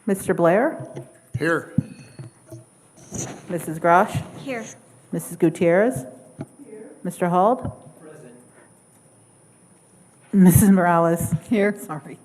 Mr. Blair? Here. Mrs. Grosh? Here. Mrs. Gutierrez? Here. Mr. Hald? Present. Mrs. Morales? Here. Sorry.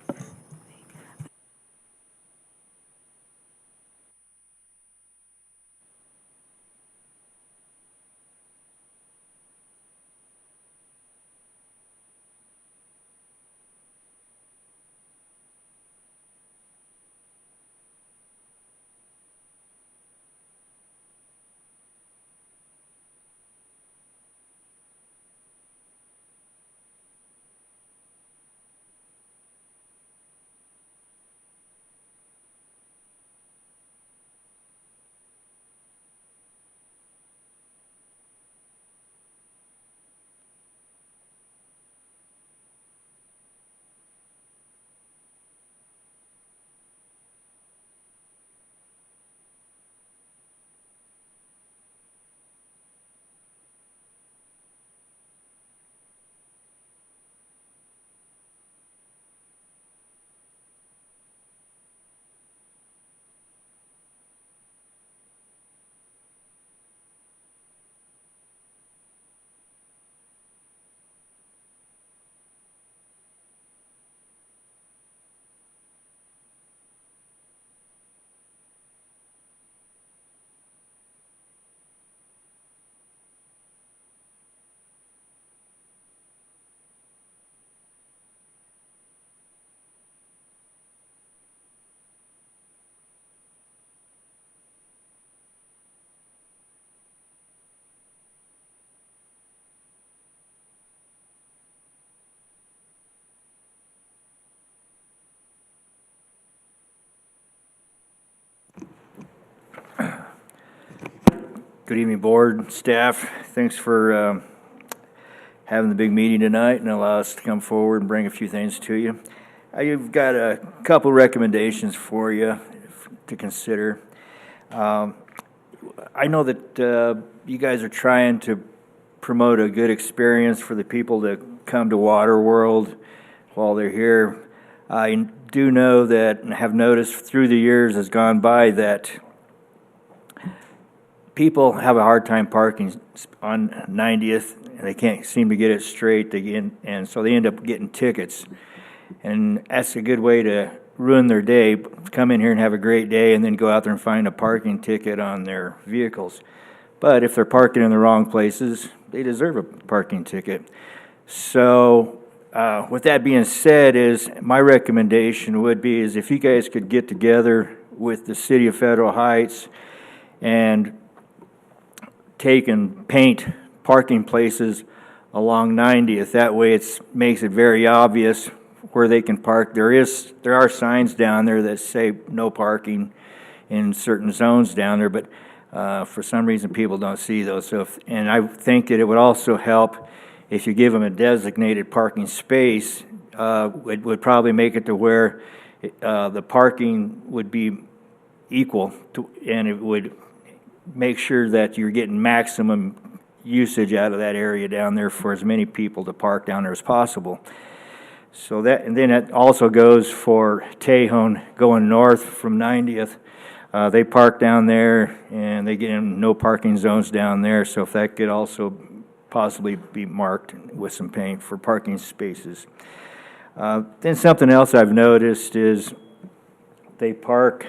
Good evening, board, staff. Thanks for having the big meeting tonight and allow us to come forward and bring a few things to you. I've got a couple recommendations for you to consider. I know that you guys are trying to promote a good experience for the people that come to Waterworld while they're here. I do know that and have noticed through the years has gone by that people have a hard time parking on 90th, and they can't seem to get it straight. And so they end up getting tickets. And that's a good way to ruin their day. Come in here and have a great day, and then go out there and find a parking ticket on their vehicles. But if they're parking in the wrong places, they deserve a parking ticket. So with that being said, is my recommendation would be is if you guys could get together with the City of Federal Heights and take and paint parking places along 90th. That way it makes it very obvious where they can park. There are signs down there that say no parking in certain zones down there, but for some reason people don't see those. And I think that it would also help if you give them a designated parking space. It would probably make it to where the parking would be equal to, and it would make sure that you're getting maximum usage out of that area down there for as many people to park down there as possible. So that, and then it also goes for Tejon going north from 90th. They park down there and they get in no parking zones down there. So if that could also possibly be marked with some paint for parking spaces. Then something else I've noticed is they park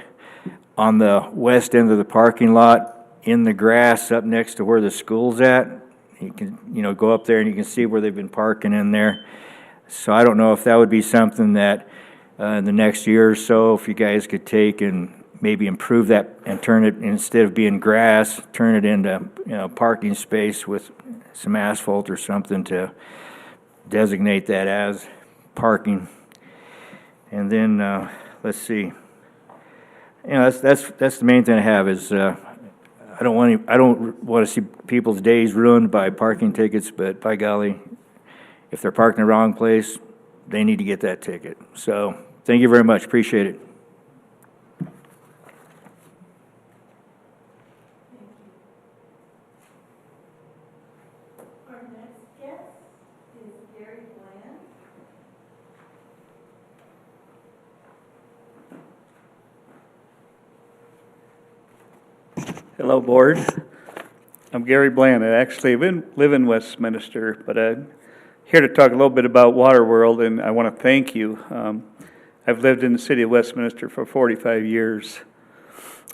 on the west end of the parking lot in the grass up next to where the school's at. You can, go up there and you can see where they've been parking in there. So I don't know if that would be something that in the next year or so, if you guys could take and maybe improve that and turn it, instead of being grass, turn it into parking space with some asphalt or something to designate that as parking. And then let's see. That's the main thing I have is I don't want to see people's days ruined by parking tickets, but by golly, if they're parked in the wrong place, they need to get that ticket. So thank you very much. Appreciate it. Our next guest is Gary Bland. Hello, Board. I'm Gary Bland. I actually live in Westminster, but I'm here to talk a little bit about Waterworld, and I want to thank you. I've lived in the city of Westminster for 45 years.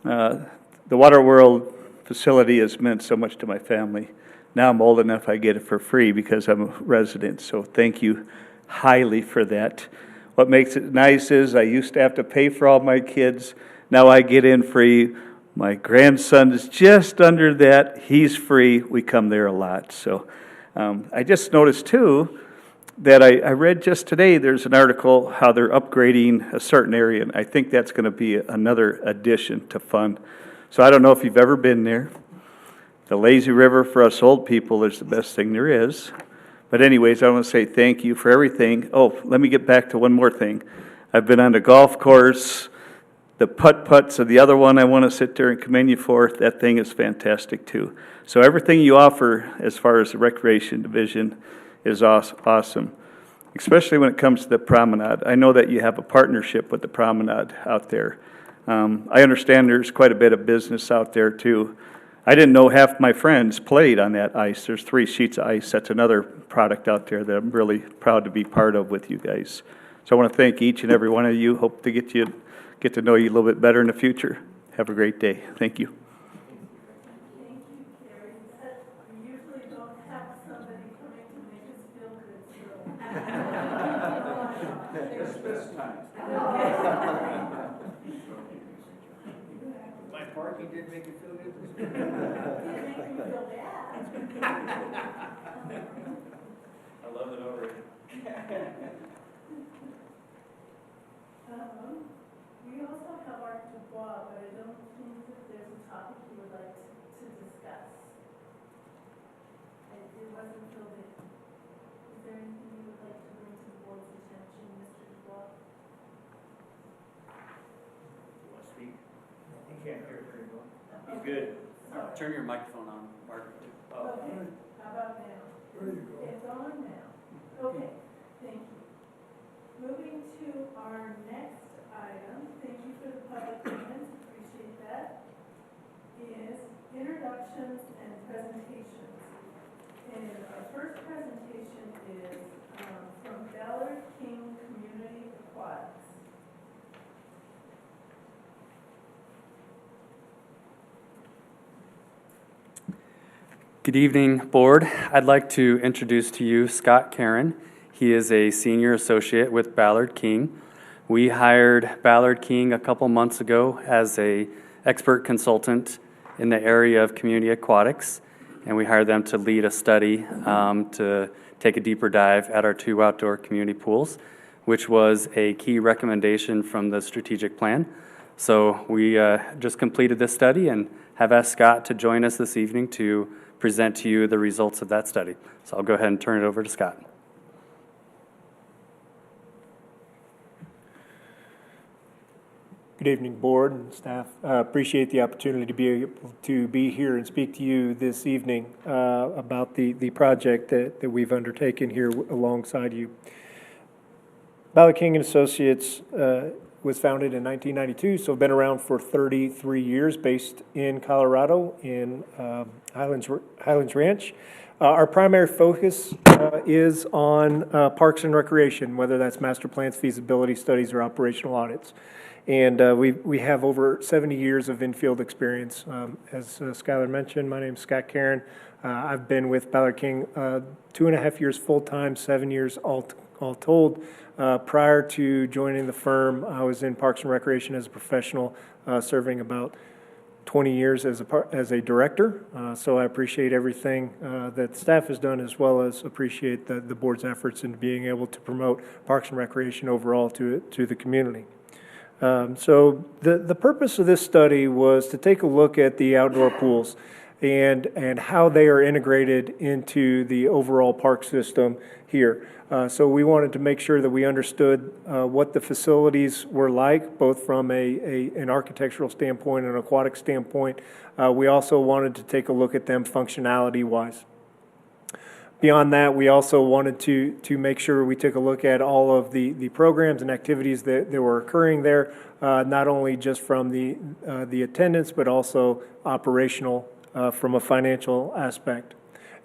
The Waterworld facility has meant so much to my family. Now I'm old enough I get it for free because I'm a resident, so thank you highly for that. What makes it nice is I used to have to pay for all my kids. Now I get in free. My grandson is just under that. He's free. We come there a lot. So I just noticed, too, that I read just today there's an article how they're upgrading a certain area, and I think that's going to be another addition to fun. So I don't know if you've ever been there. The lazy river for us old people is the best thing there is. But anyways, I want to say thank you for everything. Oh, let me get back to one more thing. I've been on the golf course. The putt-putts of the other one I want to sit there and commend you for. That thing is fantastic too. So everything you offer as far as the recreation division is awesome, especially when it comes to the promenade. I know that you have a partnership with the promenade out there. I understand there's quite a bit of business out there too. I didn't know half my friends played on that ice. There's 3 sheets of ice. That's another product out there that I'm really proud to be part of with you guys. So I want to thank each and every one of you. Hope to get to know you a little bit better in the future. Have a great day. Thank you. Thank you, Carrie. We usually don't have somebody coming to make us feel good, so. It's this time. My parking didn't make you feel good? Didn't make me feel bad. I love it already. We also have Art Dubois, but I don't think that there's a topic you would like to discuss. It wasn't filled in. Is there anything you would like to bring to the board's attention, Mr. Dubois? You want to speak? He can't hear very well. He's good. Turn your microphone on, Mark. Okay, how about now? There you go. It's on now. Okay, thank you. Moving to our next item, thank you for the public comments, appreciate that, is introductions and presentations. And our first presentation is from Ballard King Community Aquatics. Good evening, Board. I'd like to introduce to you Scott Karen. He is a senior associate with Ballard King. We hired Ballard King a couple months ago as a expert consultant in the area of community aquatics, and we hired them to lead a study to take a deeper dive at our 2 outdoor community pools, which was a key recommendation from the strategic plan. So we just completed this study and have asked Scott to join us this evening to present to you the results of that study. So I'll go ahead and turn it over to Scott. Good evening, board and staff. Appreciate the opportunity to be able to be here and speak to you this evening about the project that we've undertaken here alongside you. Ballard King and Associates was founded in 1992, so been around for 33 years, based in Colorado in Hyland's Ranch. Our primary focus is on parks and recreation, whether that's master plans, feasibility studies, or operational audits. And we have over 70 years of in-field experience. As Skylar mentioned, my name is Scott Karen. I've been with Ballard King 2.5 years full-time, 7 years all told. Prior to joining the firm, I was in Parks and Recreation as a professional, serving about 20 years as a director. So I appreciate everything that staff has done, as well as appreciate the board's efforts in being able to promote Parks and Recreation overall to the community. So the purpose of this study was to take a look at the outdoor pools and how they are integrated into the overall park system here. So we wanted to make sure that we understood what the facilities were like, both from an architectural standpoint and an aquatic standpoint. We also wanted to take a look at them functionality-wise. Beyond that, we also wanted to make sure we took a look at all of the programs and activities that were occurring there, not only just from the attendance, but also operational from a financial aspect.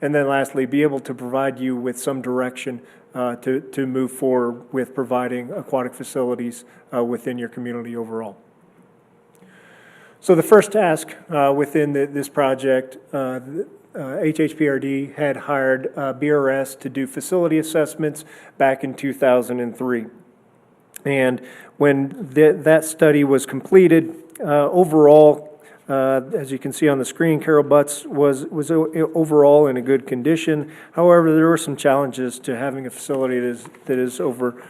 And then lastly, be able to provide you with some direction to move forward with providing aquatic facilities within your community overall. So the first task within this project, HHPRD had hired BRS to do facility assessments back in 2003. And when that study was completed, overall, as you can see on the screen, Carol Butts was overall in a good condition. However, there were some challenges to having a facility that is over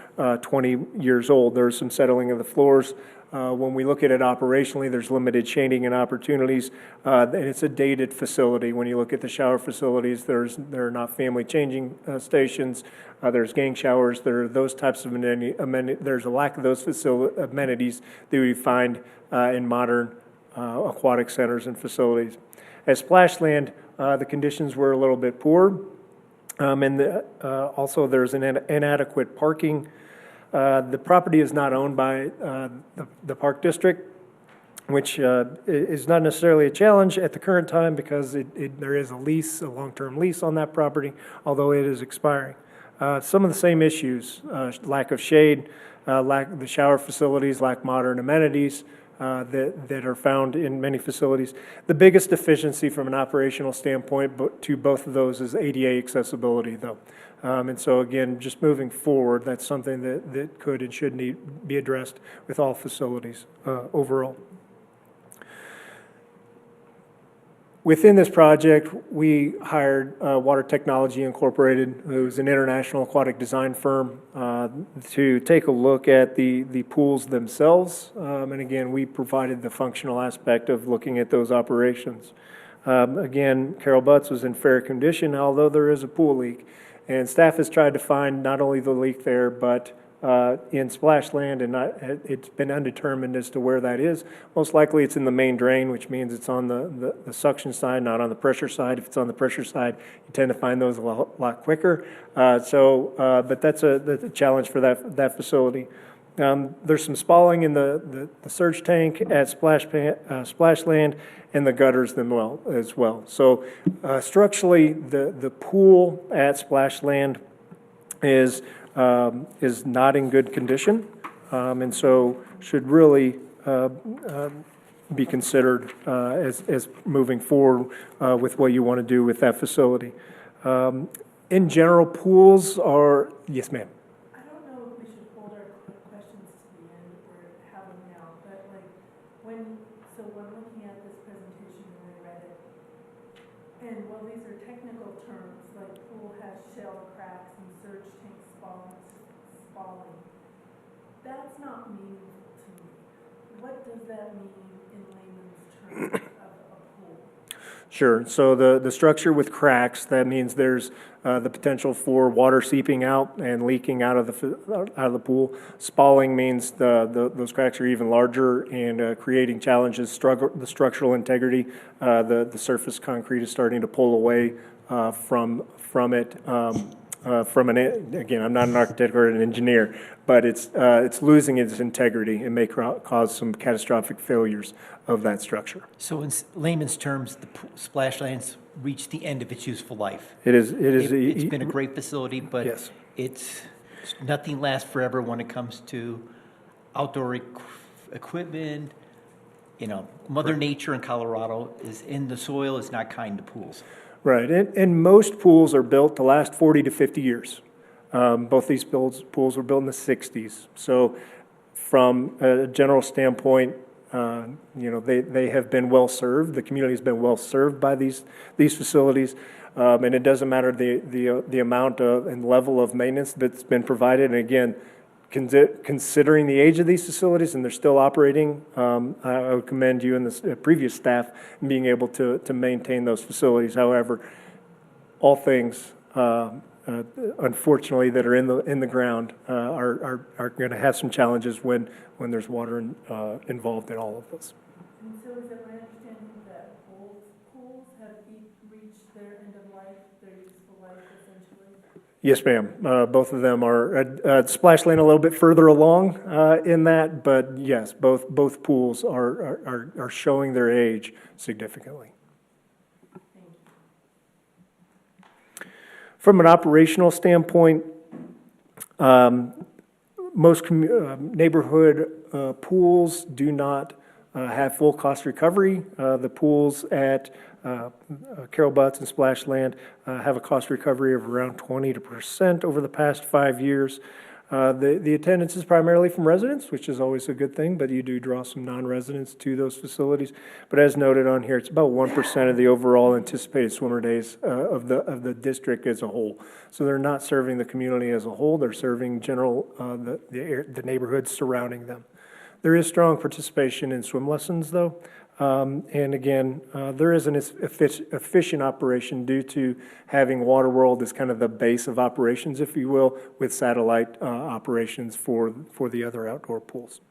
20 years old. There's some settling of the floors. When we look at it operationally, there's limited shading and opportunities, and it's a dated facility. When you look at the shower facilities, there are not family changing stations. There's gang showers. There are those types of amenities. There's a lack of those amenities that we find in modern aquatic centers and facilities. At Splashland, the conditions were a little bit poor, and also there's an inadequate parking. The property is not owned by the Park District, which is not necessarily a challenge at the current time because there is a lease, a long-term lease on that property, although it is expiring. Some of the same issues, lack of shade, lack of the shower facilities, lack modern amenities that are found in many facilities. The biggest deficiency from an operational standpoint to both of those is ADA accessibility, though. And so again, just moving forward, that's something that could and should be addressed with all facilities overall. Within this project, we hired Water Technology Incorporated, who's an international aquatic design firm, to take a look at the pools themselves. And again, we provided the functional aspect of looking at those operations. Again, Carol Butts was in fair condition, although there is a pool leak. And staff has tried to find not only the leak there, but in Splashland, and it's been undetermined as to where that is. Most likely it's in the main drain, which means it's on the suction side, not on the pressure side. If it's on the pressure side, you tend to find those a lot quicker. But that's a challenge for that facility. There's some spalling in the surge tank at Splashland and the gutters as well. So structurally, the pool at Splashland is not in good condition, and so should really be considered as moving forward with what you want to do with that facility. In general, pools are, yes, ma'am. I don't know if we should hold our questions to the end or have them now, but like when looking at this presentation and I read it, and while these are technical terms, like pool has shell cracks and surge tank spalling, that's not meaningful to me. What does that mean in layman's terms of a pool? Sure. So the structure with cracks, that means there's the potential for water seeping out and leaking out of the pool. Spalling means those cracks are even larger and creating challenges. The structural integrity, the surface concrete is starting to pull away from it. Again, I'm not an architect or an engineer, but it's losing its integrity and may cause some catastrophic failures of that structure. So in layman's terms, the Splashland's reached the end of its useful life. It's been a great facility, but yes. Nothing lasts forever when it comes to outdoor equipment. You know, Mother Nature in Colorado is in the soil, is not kind to pools. Right, and most pools are built to last 40 to 50 years. Both these pools were built in the 60s. So from a general standpoint, they have been well served. The community has been well served by these facilities, and it doesn't matter the amount of and level of maintenance that's been provided. And again, considering the age of these facilities and they're still operating, I would commend you and the previous staff in being able to maintain those facilities. However, all things, unfortunately, that are in the ground are going to have some challenges when there's water involved in all of this. And so is it my understanding that old pools have reached their end of life life, their useful life essentially? Yes, ma'am. Both of them are, Splash Land a little bit further along in that, but yes, both pools are showing their age significantly. From an operational standpoint, most neighborhood pools do not have full cost recovery. The pools at Carol Butts and Splash Land have a cost recovery of around 20% over the past 5 years. The attendance is primarily from residents, which is always a good thing, but you do draw some non-residents to those facilities. But as noted on here, it's about 1% of the overall anticipated swimmer days of the district as a whole. So they're not serving the community as a whole, they're serving the neighborhoods surrounding them. There is strong participation in swim lessons, though. And again, there is an efficient operation due to having Waterworld as kind of the base of operations, if you will, with satellite operations for the other outdoor pools.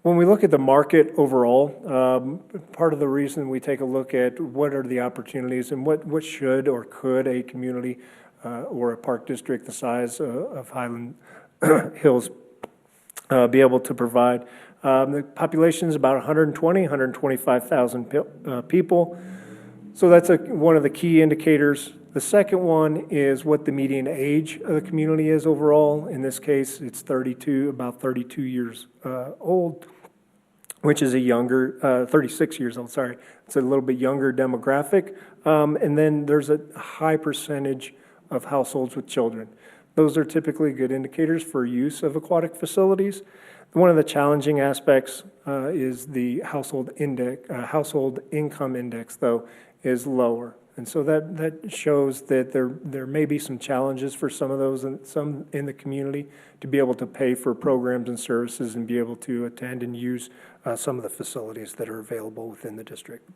When we look at the market overall, part of the reason we take a look at what are the opportunities and what should or could a community or a park district the size of Highland Hills be able to provide. The population is about 125,000 people. So that's one of the key indicators. The second one is what the median age of the community is overall. In this case, it's about 32 years old, which is a younger, 36 years old, sorry. It's a little bit younger demographic. And then there's a high percentage of households with children. Those are typically good indicators for use of aquatic facilities. One of the challenging aspects is the household income index, though, is lower. And so that shows that there may be some challenges for some of those and some in the community to be able to pay for programs and services and be able to attend and use some of the facilities that are available within the district.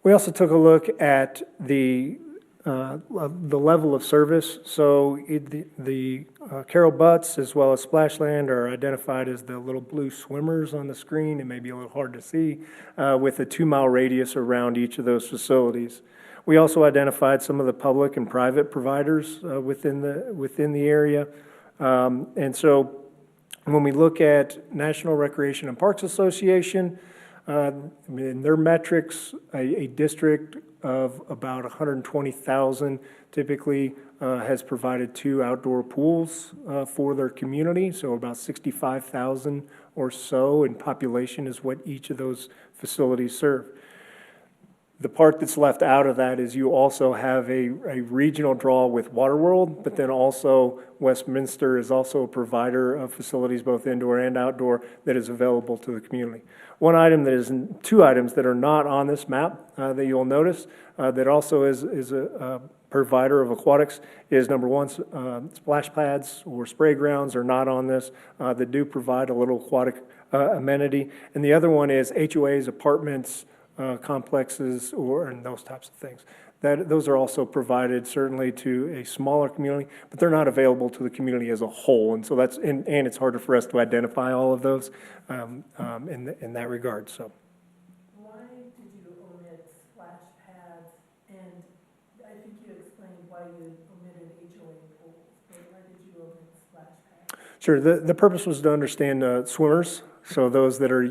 We also took a look at the level of service. So the Carol Butts as well as Splash Land are identified as the little blue swimmers on the screen. It may be a little hard to see with a 2-mile radius around each of those facilities. We also identified some of the public and private providers within the area. And so when we look at National Recreation and Parks Association, in their metrics, a district of about 120,000 typically has provided 2 outdoor pools for their community, so about 65,000 or so in population is what each of those facilities serve. The part that's left out of that is you also have a regional draw with Waterworld, but then also Westminster is also a provider of facilities, both indoor and outdoor, that is available to the community. Two items that are not on this map that you'll notice that also is a provider of aquatics is number one, splash pads or spray grounds are not on this that do provide a little aquatic amenity. And the other one is HOAs, apartments, complexes, and those types of things. Those are also provided certainly to a smaller community, but they're not available to the community as a whole. And so and it's harder for us to identify all of those in that regard. So. Why did you omit splash pads? And I think you explained why you omitted HOA pools, but why did you omit splash pads? Sure. The purpose was to understand swimmers. So those that are,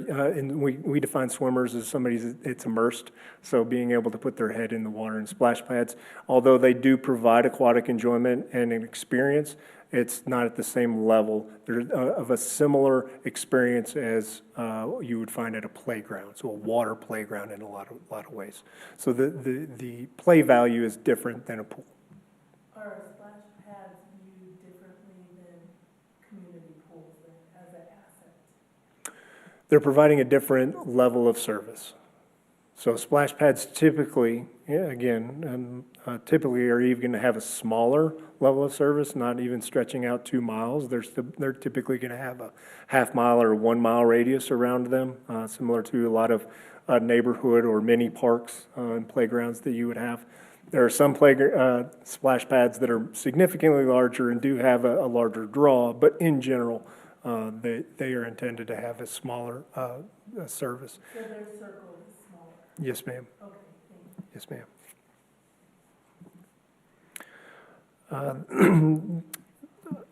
we define swimmers as somebody that's immersed, so being able to put their head in the water. And splash pads, although they do provide aquatic enjoyment and an experience, it's not at the same level. They're of a similar experience as you would find at a playground, so a water playground in a lot of ways. So the play value is different than a pool. Are splash pads viewed differently than community pools as an asset? They're providing a different level of service. So splash pads typically, typically are even going to have a smaller level of service, not even stretching out 2 miles. They're typically going to have a half-mile or 1-mile radius around them, similar to a lot of neighborhood or mini parks and playgrounds that you would have. There are some splash pads that are significantly larger and do have a larger draw, but in general, they are intended to have a smaller service. So their circle is smaller. Yes, ma'am. Okay, thank you. Yes, ma'am.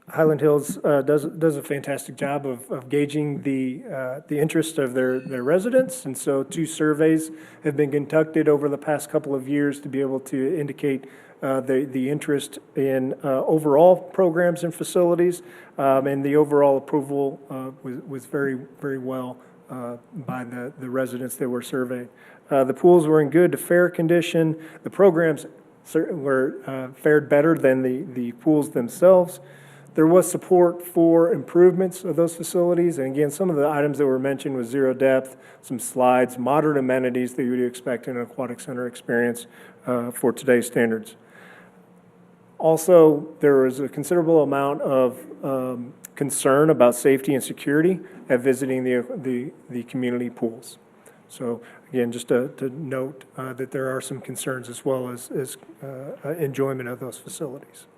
Highland Hills does a fantastic job of gauging the interest of their residents, and so 2 surveys have been conducted over the past couple of years to be able to indicate the interest in overall programs and facilities, and the overall approval was very, very well by the residents that were surveyed. The pools were in good to fair condition. The programs were fared better than the pools themselves. There was support for improvements of those facilities, and again, some of the items that were mentioned was zero depth, some slides, modern amenities that you would expect in an aquatic center experience for today's standards. Also, there was a considerable amount of concern about safety and security at visiting the community pools. So again, just to note that there are some concerns as well as enjoyment of those facilities.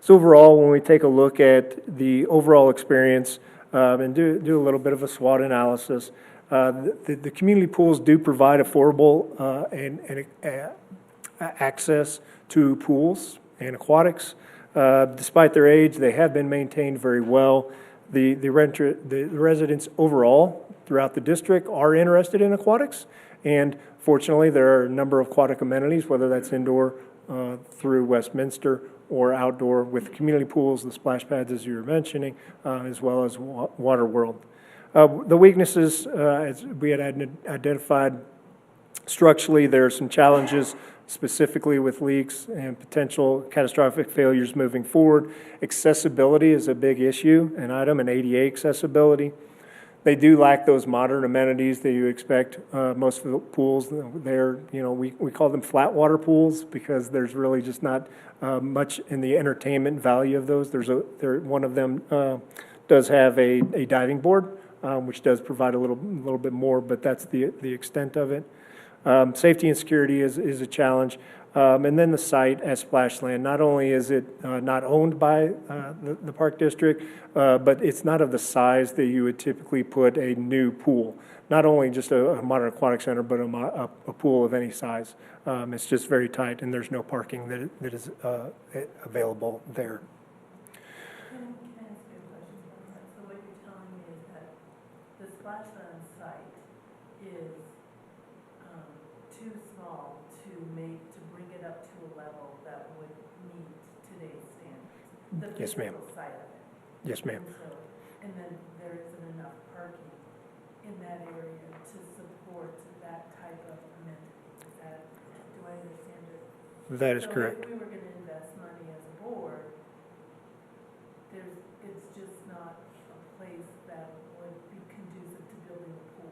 So overall, when we take a look at the overall experience and do a little bit of a SWOT analysis, the community pools do provide affordable and access to pools and aquatics. Despite their age, they have been maintained very well. The residents overall throughout the district are interested in aquatics, and fortunately, there are a number of aquatic amenities, whether that's indoor through Westminster or outdoor with community pools, the splash pads, as you were mentioning, as well as Water World. The weaknesses, as we had identified, structurally, there are some challenges specifically with leaks and potential catastrophic failures moving forward. Accessibility is a big issue, an item, and ADA accessibility. They do lack those modern amenities that you expect. Most of the pools, they're, we call them flat water pools because there's really just not much in the entertainment value of those. One of them does have a diving board, which does provide a little bit more, but that's the extent of it. Safety and security is a challenge. And then the site as splashland, not only is it not owned by the park district, but it's not of the size that you would typically put a new pool. Not only just a modern aquatic center, but a pool of any size. It's just very tight, and there's no parking that is available there. Can I ask you a question about that? So what you're telling me is that the splashland site is too small to bring it up to a level that would meet today's standards? The Yes, ma'am. physical side of it. Yes, ma'am. And then there isn't enough parking in that area to support that type of amenity. Do I understand it? That is correct. So if we were going to invest money as a board, it's just not a place that would be conducive to building a pool.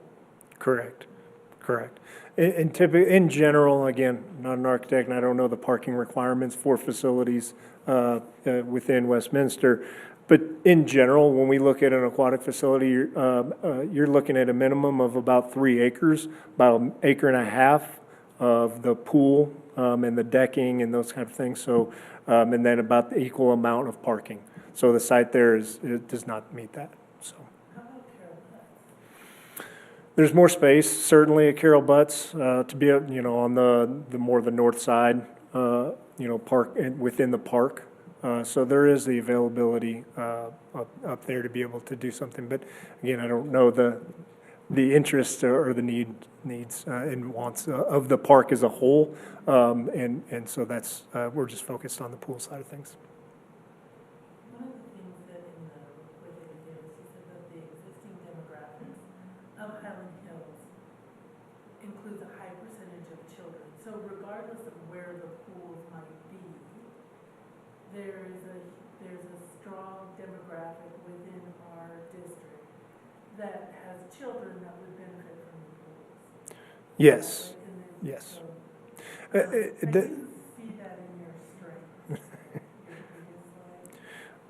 Correct. In general, again, not an architect, and I don't know the parking requirements for facilities within Westminster, but in general, when we look at an aquatic facility, you're looking at a minimum of about 3 acres, about an acre and a half of the pool and the decking and those kind of things. So, and then about the equal amount of parking. So the site there does not meet that. So. How about Carol Butts? There's more space, certainly at Carol Butts, to be, on the more the north side, park within the park. So there is the availability up there to be able to do something. But again, I don't know the interests or the needs and wants of the park as a whole, and so that's we're just focused on the pool side of things. One of the things that in the report that you did was you said that the existing demographics of Hyland Hills includes a high percentage of children. So regardless of where the pools might be, there's a strong demographic within our district that has children that would benefit from the pools. Yes. And then, Yes. so, I didn't see that in your strength.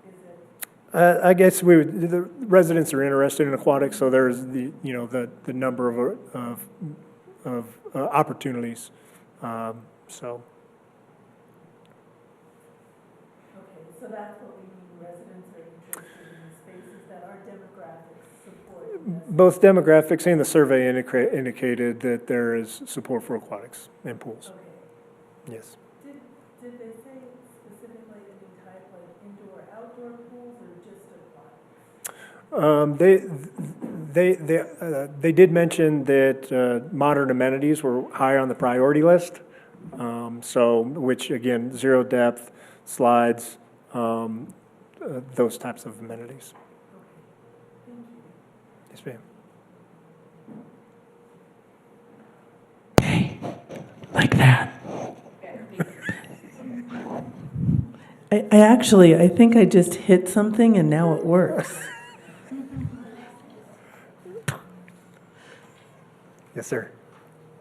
Is it? I guess the residents are interested in aquatics, so there's the number of opportunities. So. Okay, so that's what we mean, residents are interested in spaces that our demographics support. Both demographics and the survey indicated that there is support for aquatics and pools. Yes. Did they say specifically any type, like indoor, outdoor pools, or just aquatics? They did mention that modern amenities were high on the priority list. So, which again, zero depth, slides, those types of amenities. Yes, ma'am. Like that. I think I just hit something and now it works. Yes, sir.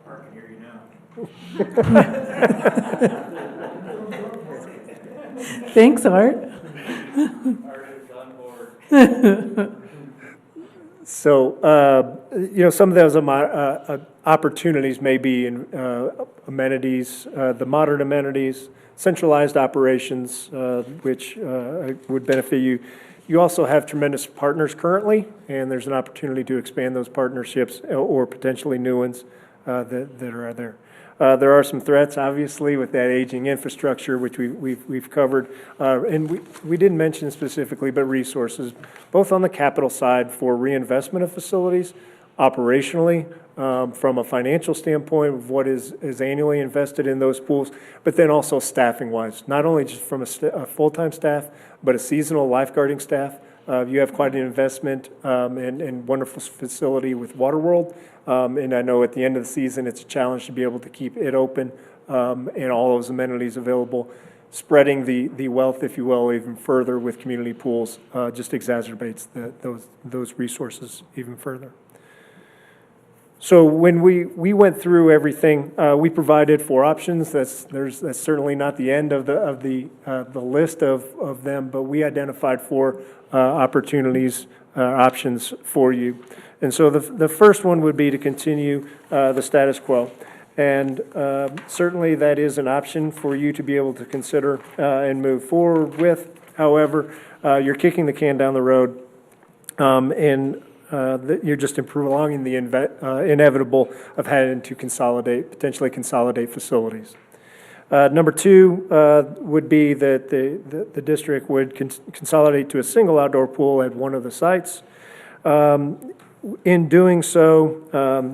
I can hear you now. Thanks, Art. So, some of those opportunities may be in amenities, the modern amenities, centralized operations, which would benefit you. You also have tremendous partners currently, and there's an opportunity to expand those partnerships or potentially new ones that are there. There are some threats, obviously, with that aging infrastructure, which we've covered. And we didn't mention specifically, but resources, both on the capital side for reinvestment of facilities, operationally, from a financial standpoint of what is annually invested in those pools, but then also staffing-wise, not only just from a full-time staff, but a seasonal lifeguarding staff. You have quite an investment and wonderful facility with Waterworld. And I know at the end of the season, it's a challenge to be able to keep it open and all those amenities available. Spreading the wealth, if you will, even further with community pools just exacerbates those resources even further. So when we went through everything, we provided 4 options. That's certainly not the end of the list of them, but we identified 4 opportunities, options for you. And so the first one would be to continue the status quo. And certainly that is an option for you to be able to consider and move forward with. However, you're kicking the can down the road and you're just prolonging the inevitable of having to potentially consolidate facilities. Number 2 would be that the district would consolidate to a single outdoor pool at one of the sites. In doing so,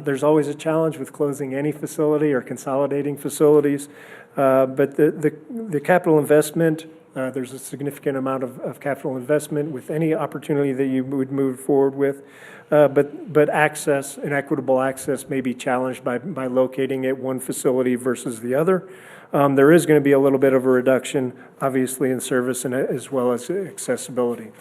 there's always a challenge with closing any facility or consolidating facilities. But the capital investment, there's a significant amount of capital investment with any opportunity that you would move forward with. But access and equitable access may be challenged by locating at one facility versus the other. There is going to be a little bit of a reduction, obviously, in service and as well as accessibility.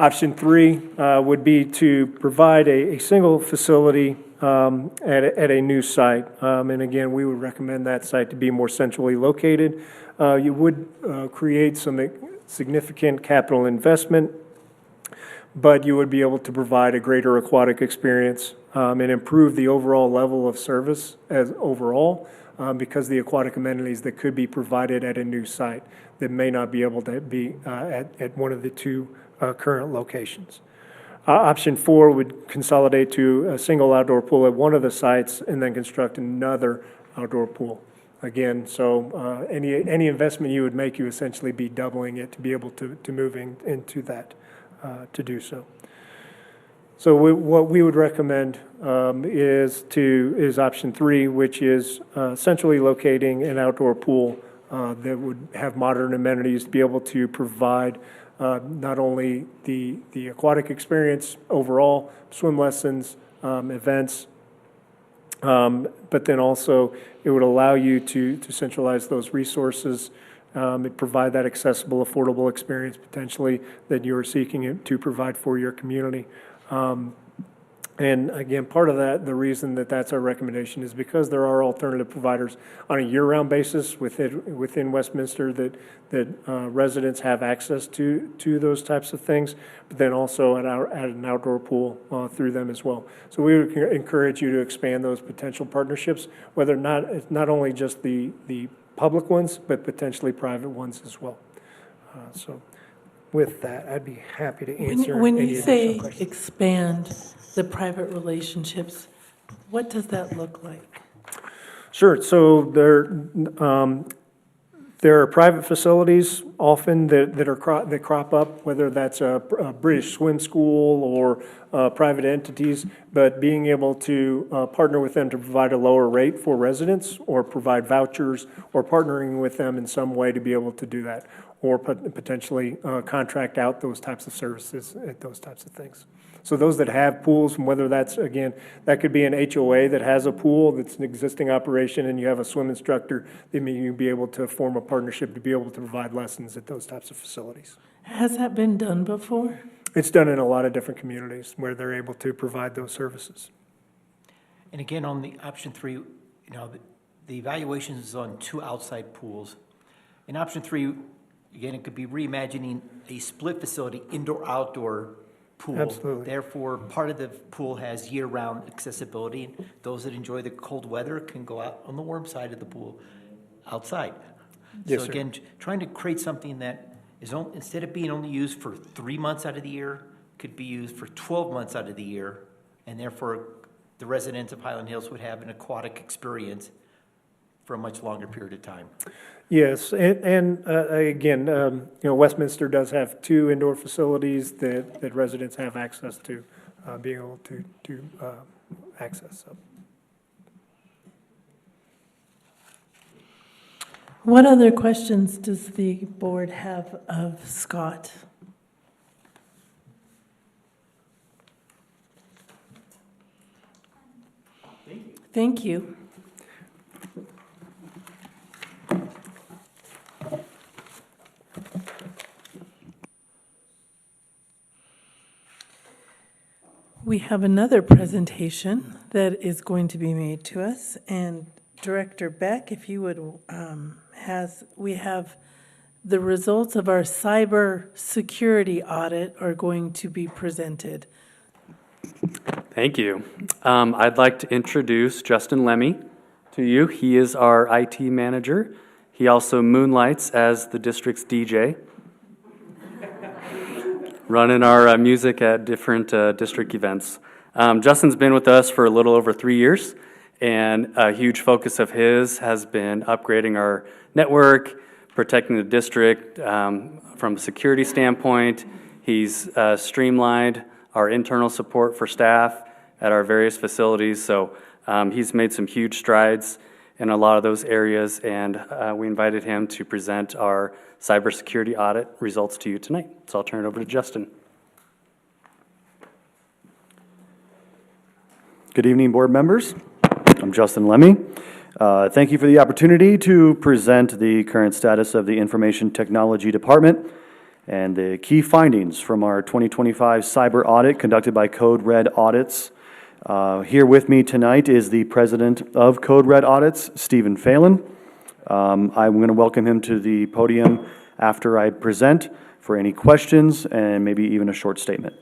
Option 3 would be to provide a single facility at a new site. And again, we would recommend that site to be more centrally located. You would create some significant capital investment, but you would be able to provide a greater aquatic experience and improve the overall level of service overall because the aquatic amenities that could be provided at a new site that may not be able to be at one of the 2 current locations. Option 4 would consolidate to a single outdoor pool at one of the sites and then construct another outdoor pool. Again, so any investment you would make, you essentially be doubling it to be able to move into that, to do so. So what we would recommend is option 3, which is centrally locating an outdoor pool that would have modern amenities to be able to provide not only the aquatic experience overall, swim lessons, events, but then also it would allow you to centralize those resources and provide that accessible, affordable experience potentially that you are seeking to provide for your community. And again, part of that, the reason that's our recommendation is because there are alternative providers on a year-round basis within Westminster that residents have access to those types of things, but then also at an outdoor pool through them as well. So we would encourage you to expand those potential partnerships, whether it's not only just the public ones, but potentially private ones as well. So with that, I'd be happy to answer When any you additional say questions. expand the private relationships, what does that look like? Sure. So there are private facilities often that crop up, whether that's a British swim school or private entities, but being able to partner with them to provide a lower rate for residents or provide vouchers or partnering with them in some way to be able to do that, or potentially contract out those types of services, those types of things. So those that have pools, and whether that's, again, that could be an HOA that has a pool that's an existing operation and you have a swim instructor, then you'd be able to form a partnership to be able to provide lessons at those types of facilities. Has that been done before? It's done in a lot of different communities where they're able to provide those services. And again, on the option 3, the evaluation is on 2 outside pools. In option 3, again, it could be reimagining a split facility, indoor-outdoor pool. Absolutely. Therefore, part of the pool has year-round accessibility. Those that enjoy the cold weather can go out on the warm side of the pool outside. Yes, So sir. again, trying to create something that is, instead of being only used for 3 months out of the year, could be used for 12 months out of the year, and therefore the residents of Highland Hills would have an aquatic experience for a much longer period of time. Yes, and again, Westminster does have 2 indoor facilities that residents have access to, being able to access. So. What other questions does the board have of Scott? Thank you. We have another presentation that is going to be made to us, and Director Beck, if you would, we have the results of our cyber security audit are going to be presented. Thank you. I'd like to introduce Justin Lemmy to you. He is our IT manager. He also moonlights as the district's DJ, running our music at different district events. Justin's been with us for a little over 3 years, and a huge focus of his has been upgrading our network, protecting the district from a security standpoint. He's streamlined our internal support for staff at our various facilities, so he's made some huge strides in a lot of those areas, and we invited him to present our cybersecurity audit results to you tonight. So I'll turn it over to Justin. Good evening, board members. I'm Justin Lemmy. Thank you for the opportunity to present the current status of the Information Technology Department and the key findings from our 2025 cyber audit conducted by Code Red Audits. Here with me tonight is the president of Code Red Audits, Stephen Phelan. I'm going to welcome him to the podium after I present for any questions and maybe even a short statement.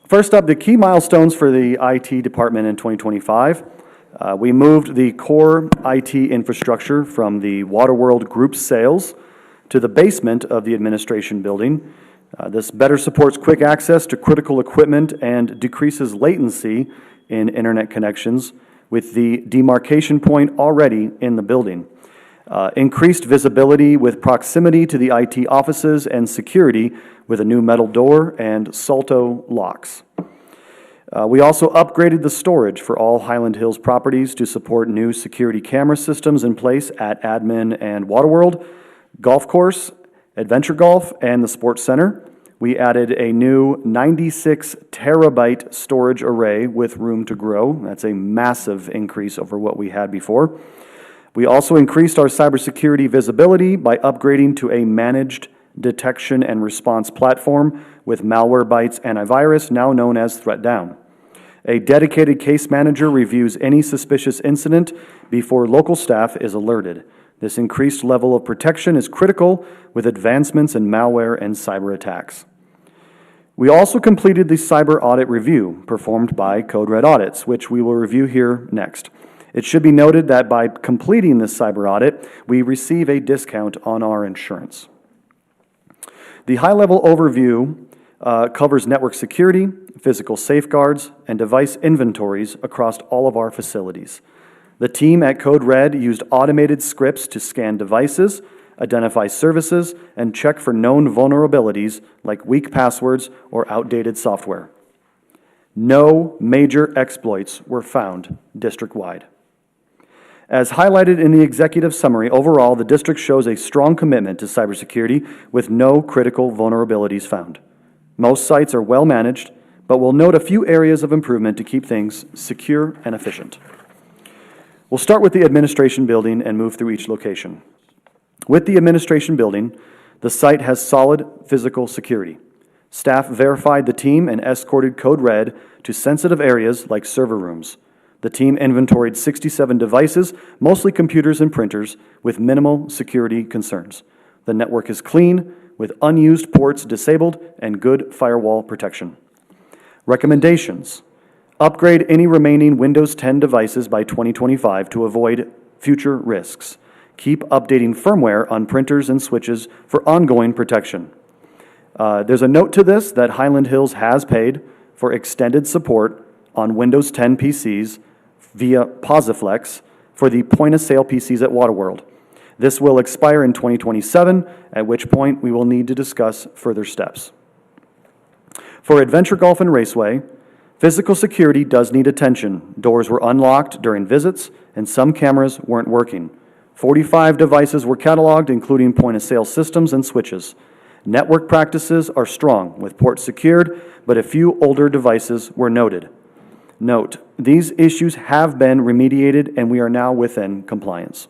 First up, the key milestones for the IT department in 2025. We moved the core IT infrastructure from the Waterworld Group sales to the basement of the administration building. This better supports quick access to critical equipment and decreases latency in internet connections with the demarcation point already in the building. Increased visibility with proximity to the IT offices and security with a new metal door and Salto locks. We also upgraded the storage for all Highland Hills properties to support new security camera systems in place at Admin and Waterworld, Golf Course, Adventure Golf, and the Sports Center. We added a new 96 terabyte storage array with room to grow. That's a massive increase over what we had before. We also increased our cybersecurity visibility by upgrading to a managed detection and response platform with Malwarebytes antivirus, now known as ThreatDown. A dedicated case manager reviews any suspicious incident before local staff is alerted. This increased level of protection is critical with advancements in malware and cyber attacks. We also completed the cyber audit review performed by Code Red Audits, which we will review here next. It should be noted that by completing this cyber audit, we receive a discount on our insurance. The high-level overview covers network security, physical safeguards, and device inventories across all of our facilities. The team at Code Red used automated scripts to scan devices, identify services, and check for known vulnerabilities like weak passwords or outdated software. No major exploits were found district-wide. As highlighted in the executive summary, overall, the district shows a strong commitment to cybersecurity with no critical vulnerabilities found. Most sites are well managed, but we'll note a few areas of improvement to keep things secure and efficient. We'll start with the administration building and move through each location. With the administration building, the site has solid physical security. Staff verified the team and escorted Code Red to sensitive areas like server rooms. The team inventoried 67 devices, mostly computers and printers, with minimal security concerns. The network is clean, with unused ports disabled and good firewall protection. Recommendations: upgrade any remaining Windows 10 devices by 2025 to avoid future risks. Keep updating firmware on printers and switches for ongoing protection. There's a note to this that Highland Hills has paid for extended support on Windows 10 PCs via Posiflex for the point-of-sale PCs at Waterworld. This will expire in 2027, at which point we will need to discuss further steps. For Adventure Golf and Raceway, physical security does need attention. Doors were unlocked during visits, and some cameras weren't working. 45 devices were cataloged, including point-of-sale systems and switches. Network practices are strong, with ports secured, but a few older devices were noted. Note, these issues have been remediated, and we are now within compliance.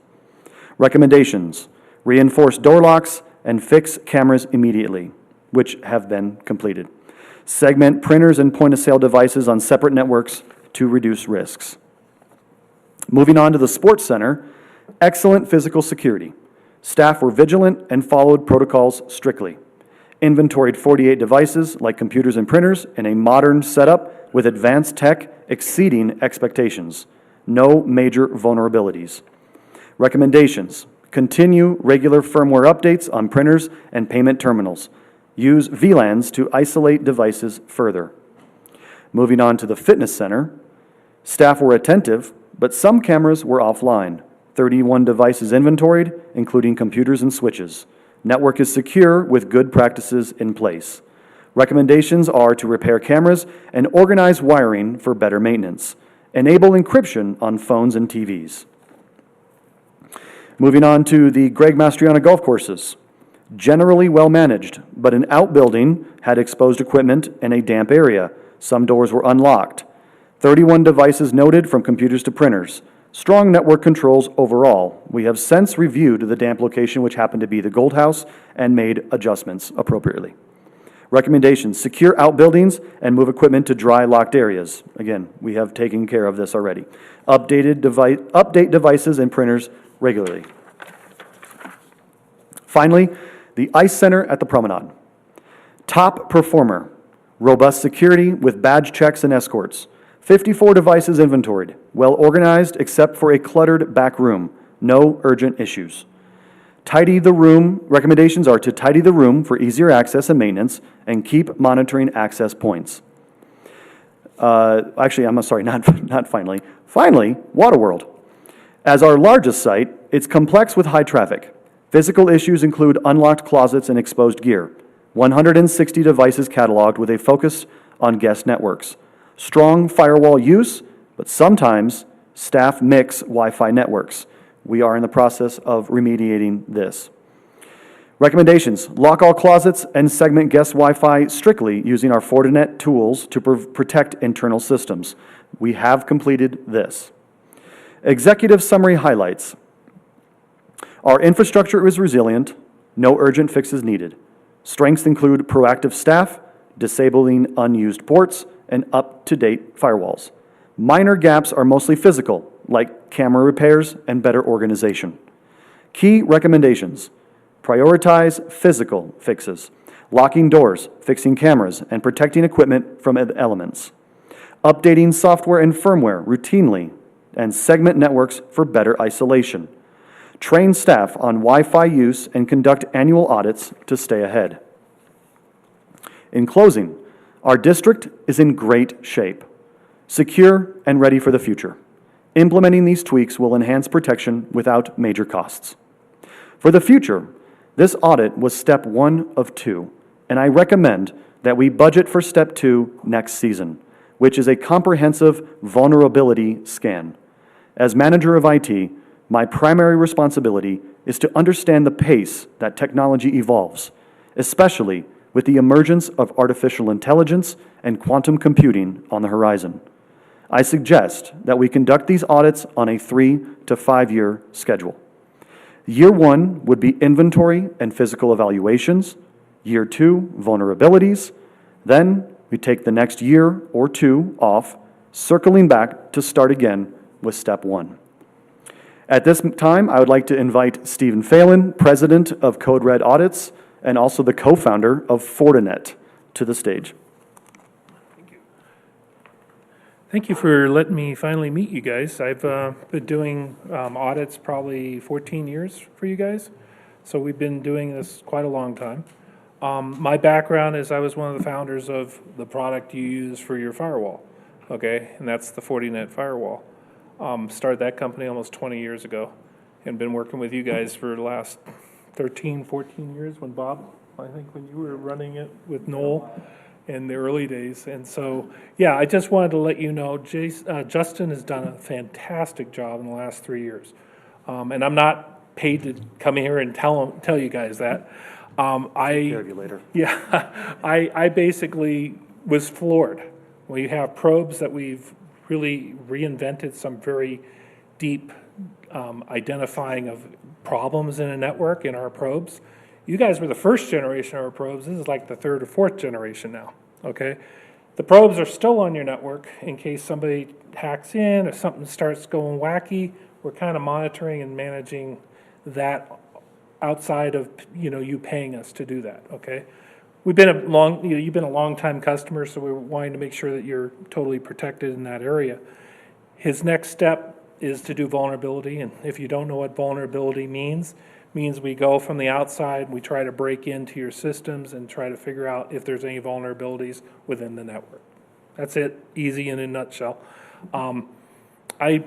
Recommendations: reinforce door locks and fix cameras immediately, which have been completed. Segment printers and point-of-sale devices on separate networks to reduce risks. Moving on to the sports center, excellent physical security. Staff were vigilant and followed protocols strictly. Inventoried 48 devices, like computers and printers, in a modern setup with advanced tech exceeding expectations. No major vulnerabilities. Recommendations: continue regular firmware updates on printers and payment terminals. Use VLANs to isolate devices further. Moving on to the fitness center, staff were attentive, but some cameras were offline. 31 devices inventoried, including computers and switches. Network is secure with good practices in place. Recommendations are to repair cameras and organize wiring for better maintenance. Enable encryption on phones and TVs. Moving on to the Greg Mastriana golf courses. Generally well managed, but an outbuilding had exposed equipment in a damp area. Some doors were unlocked. 31 devices noted from computers to printers. Strong network controls overall. We have since reviewed the damp location, which happened to be the Gold House, and made adjustments appropriately. Recommendations: secure outbuildings and move equipment to dry locked areas. Again, we have taken care of this already. Update devices and printers regularly. Finally, the Ice Center at the Promenade. Top performer. Robust security with badge checks and escorts. 54 devices inventoried, well organized except for a cluttered back room. No urgent issues. Tidy the room. Recommendations are to tidy the room for easier access and maintenance and keep monitoring access points. Actually, I'm sorry, not finally. Finally, Waterworld. As our largest site, it's complex with high traffic. Physical issues include unlocked closets and exposed gear. 160 devices cataloged with a focus on guest networks. Strong firewall use, but sometimes staff mix Wi-Fi networks. We are in the process of remediating this. Recommendations: lock all closets and segment guest Wi-Fi strictly using our Fortinet tools to protect internal systems. We have completed this. Executive summary highlights. Our infrastructure is resilient, no urgent fixes needed. Strengths include proactive staff, disabling unused ports, and up-to-date firewalls. Minor gaps are mostly physical, like camera repairs and better organization. Key recommendations: prioritize physical fixes, locking doors, fixing cameras, and protecting equipment from elements. Updating software and firmware routinely, and segment networks for better isolation. Train staff on Wi-Fi use and conduct annual audits to stay ahead. In closing, our district is in great shape, secure and ready for the future. Implementing these tweaks will enhance protection without major costs. For the future, this audit was step 1 of 2, and I recommend that we budget for step 2 next season, which is a comprehensive vulnerability scan. As manager of IT, my primary responsibility is to understand the pace that technology evolves, especially with the emergence of artificial intelligence and quantum computing on the horizon. I suggest that we conduct these audits on a 3 to 5 year schedule. Year 1 would be inventory and physical evaluations. Year 2, vulnerabilities. Then we take the next year or 2 off, circling back to start again with step 1. At this time, I would like to invite Stephen Phelan, President of Code Red Audits, and also the co-founder of Fortinet, to the stage. Thank you for letting me finally meet you guys. I've been doing audits probably 14 years for you guys, so we've been doing this quite a long time. My background is I was one of the founders of the product you use for your firewall, okay, and that's the Fortinet firewall. Started that company almost 20 years ago and been working with you guys for the last 13, 14 years when Bob, I think when you were running it with Noel in the early days. And so, yeah, I just wanted to let you know, Justin has done a fantastic job in the last 3 years. And I'm not paid to come here and tell you guys that. Take care of you later. Yeah, I basically was floored. We have probes that we've really reinvented some very deep identifying of problems in a network in our probes. You guys were the first generation of our probes. This is like the 3rd or 4th generation now, okay? The probes are still on your network in case somebody hacks in or something starts going wacky. We're kind of monitoring and managing that outside of, you paying us to do that, okay? We've been you've been a long time customer, so we're wanting to make sure that you're totally protected in that area. His next step is to do vulnerability, and if you don't know what vulnerability means we go from the outside, we try to break into your systems and try to figure out if there's any vulnerabilities within the network. That's it, easy in a nutshell. I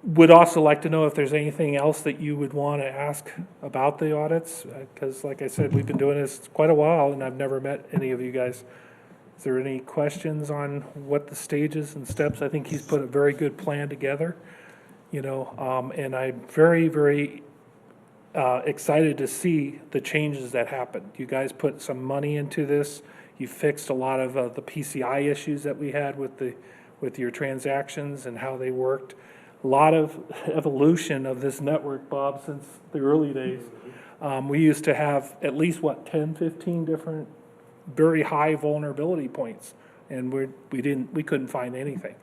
would also like to know if there's anything else that you would want to ask about the audits, because like I said, we've been doing this quite a while and I've never met any of you guys. Is there any questions on what the stages and steps? I think he's put a very good plan together, and I'm very, very excited to see the changes that happened. You guys put some money into this. You fixed a lot of the PCI issues that we had with your transactions and how they worked. A lot of evolution of this network, Bob, since the early days. We used to have at least, 10, 15 different very high vulnerability points, and we couldn't find anything.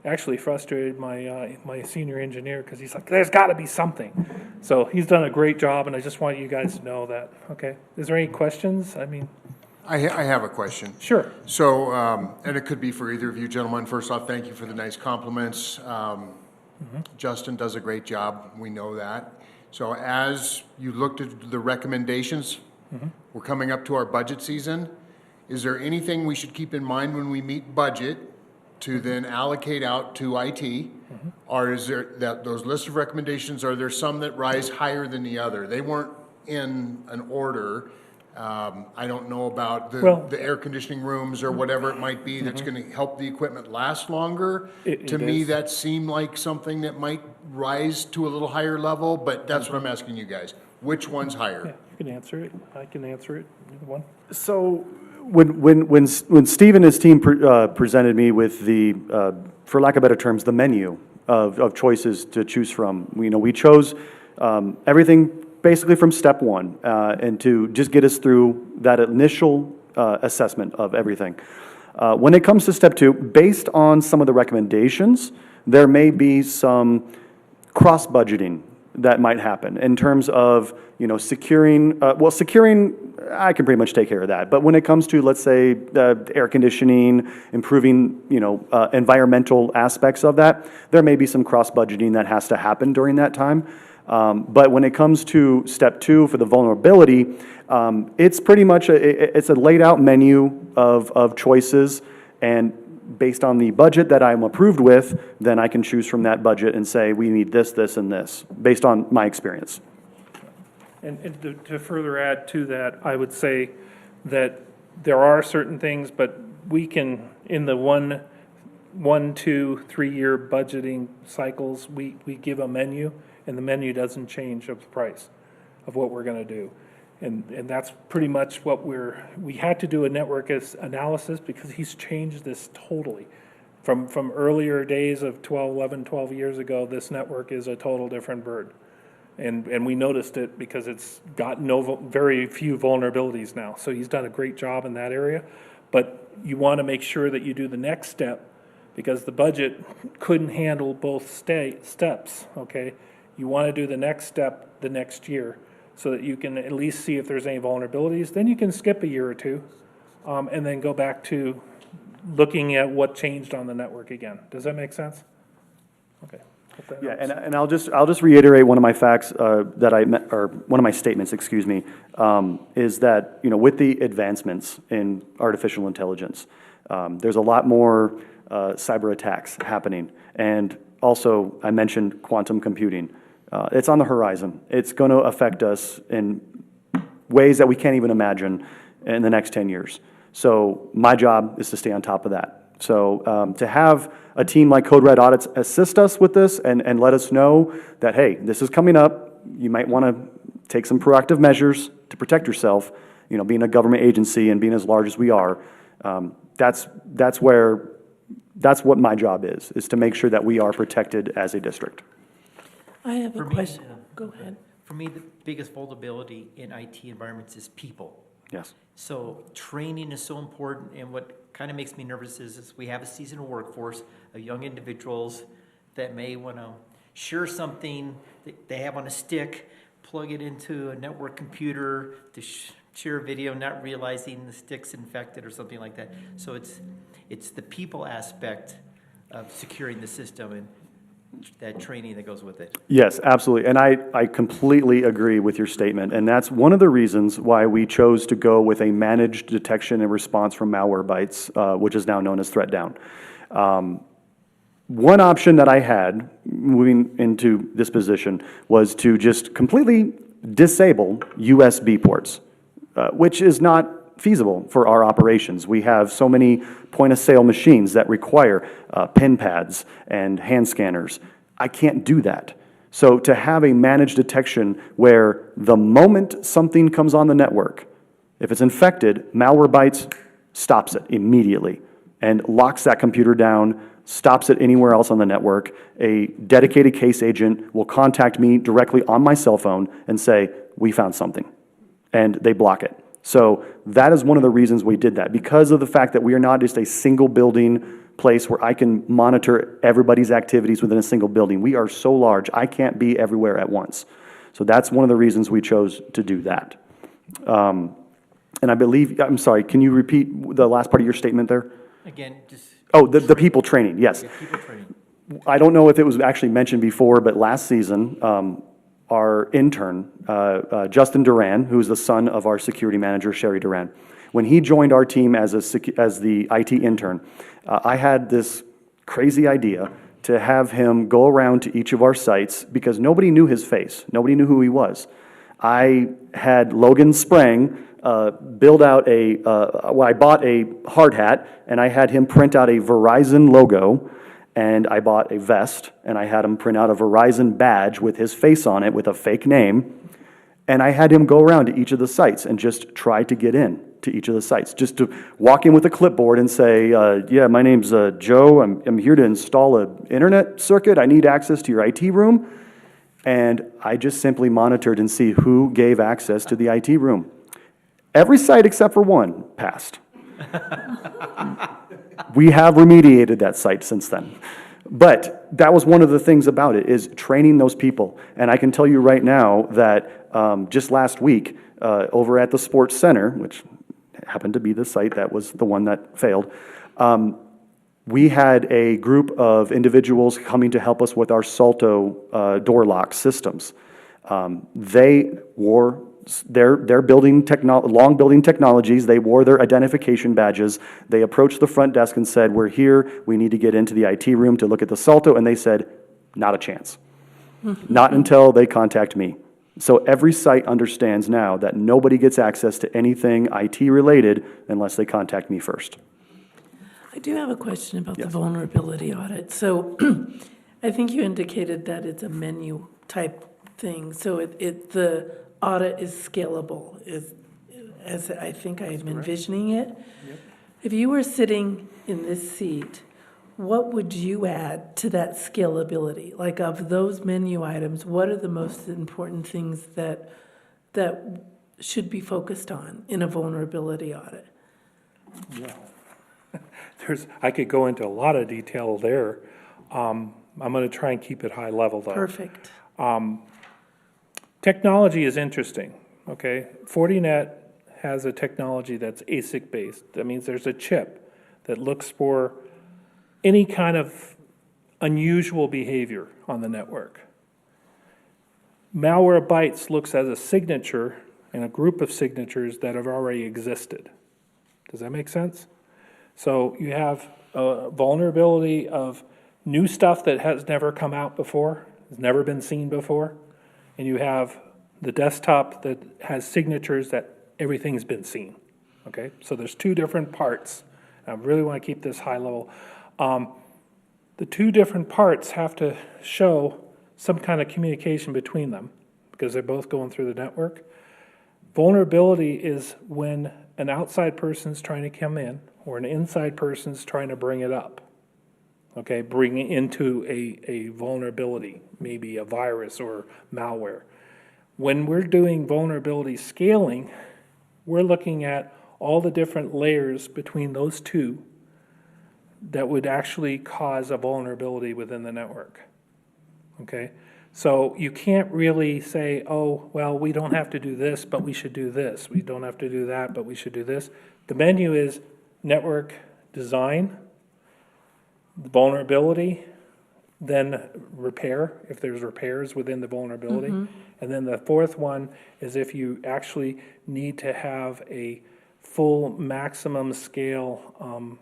Actually frustrated my senior engineer because he's like, there's got to be something. So he's done a great job, and I just want you guys to know that. Okay, is there any questions? I have a question. Sure. So, and it could be for either of you gentlemen. First off, thank you for the nice compliments. Justin does a great job. We know that. So as you looked at the recommendations, we're coming up to our budget season. Is there anything we should keep in mind when we meet budget to then allocate out to IT? Or is there those list of recommendations, are there some that rise higher than the other? They weren't in an order. I don't know about the air conditioning rooms or whatever it might be that's going to help the equipment last longer. To me, that seemed like something that might rise to a little higher level, but that's what I'm asking you guys. Which one's higher? Yeah, you can answer it. I can answer it. Either one. So when Steve and his team presented me with the, for lack of better terms, the menu of choices to choose from, we chose everything basically from step 1 and to just get us through that initial assessment of everything. When it comes to step 2, based on some of the recommendations, there may be some cross-budgeting that might happen in terms of, securing, I can pretty much take care of that. But when it comes to, let's say, air conditioning, improving, environmental aspects of that, there may be some cross-budgeting that has to happen during that time. But when it comes to step 2 for the vulnerability, it's pretty much it's a laid out menu of choices, and based on the budget that I'm approved with, then I can choose from that budget and say, we need this, this, and this, based on my experience. And to further add to that, I would say that there are certain things, but we can, in the 1, 2, 3-year budgeting cycles, we give a menu, and the menu doesn't change of the price of what we're gonna do. And that's pretty much what we had to do a network analysis because he's changed this totally. From earlier days of 12 years ago, this network is a total different bird. And we noticed it because it's got very few vulnerabilities now. So he's done a great job in that area. But you want to make sure that you do the next step because the budget couldn't handle both steps, okay? You want to do the next step the next year so that you can at least see if there's any vulnerabilities. Then you can skip a year or two and then go back to looking at what changed on the network again. Does that make sense? Okay. Hope that Yeah, helps. and I'll just reiterate one of my facts or one of my statements, excuse me, is that, with the advancements in artificial intelligence, there's a lot more cyber attacks happening. And also, I mentioned quantum computing. It's on the horizon. It's going to affect us in ways that we can't even imagine in the next 10 years. So my job is to stay on top of that. So to have a team like Code Red Audits assist us with this and let us know that, hey, this is coming up, you might want to take some proactive measures to protect yourself, being a government agency and being as large as we are, that's what my job is to make sure that we are protected as a district. I have a For me, question. Go ahead. For me, the biggest vulnerability in IT environments is people. Yes. So training is so important, and what kind of makes me nervous is we have a seasonal workforce of young individuals that may want to share something that they have on a stick, plug it into a network computer to share a video, not realizing the stick's infected or something like that. So it's the people aspect of securing the system and that training that goes with it. Yes, absolutely. And I completely agree with your statement. And that's one of the reasons why we chose to go with a managed detection and response from Malwarebytes, which is now known as ThreatDown. One option that I had moving into this position was to just completely disable USB ports, which is not feasible for our operations. We have so many point-of-sale machines that require pin pads and hand scanners. I can't do that. So to have a managed detection where the moment something comes on the network, if it's infected, Malwarebytes stops it immediately and locks that computer down, stops it anywhere else on the network. A dedicated case agent will contact me directly on my cell phone and say, we found something, and they block it. So that is one of the reasons we did that, because of the fact that we are not just a single building place where I can monitor everybody's activities within a single building. We are so large, I can't be everywhere at once. So that's one of the reasons we chose to do that. And I believe, I'm sorry, can you repeat the last part of your statement there? Again, just. Oh, the people training, yes. Yeah, people training. I don't know if it was actually mentioned before, but last season, our intern, Justin Duran, who's the son of our security manager, Sherry Duran, when he joined our team as the IT intern, I had this crazy idea to have him go around to each of our sites because nobody knew his face. Nobody knew who he was. I had Logan Sprang build out I bought a hard hat, and I had him print out a Verizon logo, and I bought a vest, and I had him print out a Verizon badge with his face on it with a fake name, and I had him go around to each of the sites and just try to get in to each of the sites, just to walk in with a clipboard and say, yeah, my name's Joe, I'm here to install an internet circuit, I need access to your IT room, and I just simply monitored and see who gave access to the IT room. Every site except for one passed. We have remediated that site since then. But that was one of the things about it, is training those people. And I can tell you right now that just last week, over at the Sports Center, which happened to be the site that was the one that failed, we had a group of individuals coming to help us with our Salto door lock systems. They wore their long building technologies, they wore their identification badges. They approached the front desk and said, "We're here, we need to get into the IT room to look at the Salto," and they said, "Not a chance." Not until they contact me. So every site understands now that nobody gets access to anything IT related unless they contact me first. I do have a question about the vulnerability audit. So I think you indicated that it's a menu type thing. So the audit is scalable, as I think I'm envisioning it. Yep. If you were sitting in this seat, what would you add to that scalability? Like, of those menu items, what are the most important things that should be focused on in a vulnerability audit? Well, I could go into a lot of detail there. I'm going to try and keep it high level, though. Perfect. Technology is interesting, okay? Fortinet has a technology that's ASIC-based. That means there's a chip that looks for any kind of unusual behavior on the network. Malwarebytes looks as a signature and a group of signatures that have already existed. Does that make sense? So you have a vulnerability of new stuff that has never come out before, has never been seen before, and you have the desktop that has signatures that everything's been seen, okay? So there's two different parts. I really want to keep this high level. The two different parts have to show some kind of communication between them because they're both going through the network. Vulnerability is when an outside person's trying to come in or an inside person's trying to bring it up. Okay, bring it into a vulnerability, maybe a virus or malware. When we're doing vulnerability scaling, we're looking at all the different layers between those two that would actually cause a vulnerability within the network. Okay, so you can't really say, oh, well, we don't have to do this, but we should do this. We don't have to do that, but we should do this. The menu is network design, vulnerability, then repair, if there's repairs within the vulnerability. And then the fourth one is if you actually need to have a full maximum scale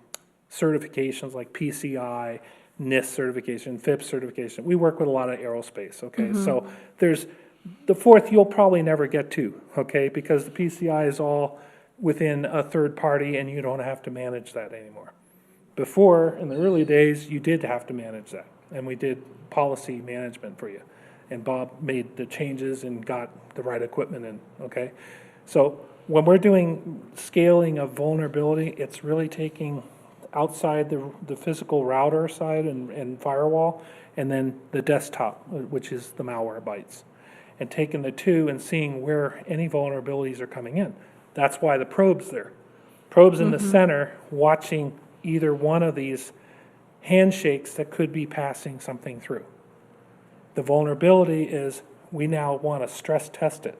certifications like PCI, NIST certification, FIPS certification. We work with a lot of aerospace, okay? So there's the fourth you'll probably never get to, okay? Because the PCI is all within a third party and you don't have to manage that anymore. Before, in the early days, you did have to manage that, and we did policy management for you. And Bob made the changes and got the right equipment in, okay? So when we're doing scaling of vulnerability, it's really taking outside the physical router side and firewall, and then the desktop, which is the Malwarebytes, and taking the two and seeing where any vulnerabilities are coming in. That's why the probe's there. Probe's in the center watching either one of these handshakes that could be passing something through. The vulnerability is we now want to stress test it.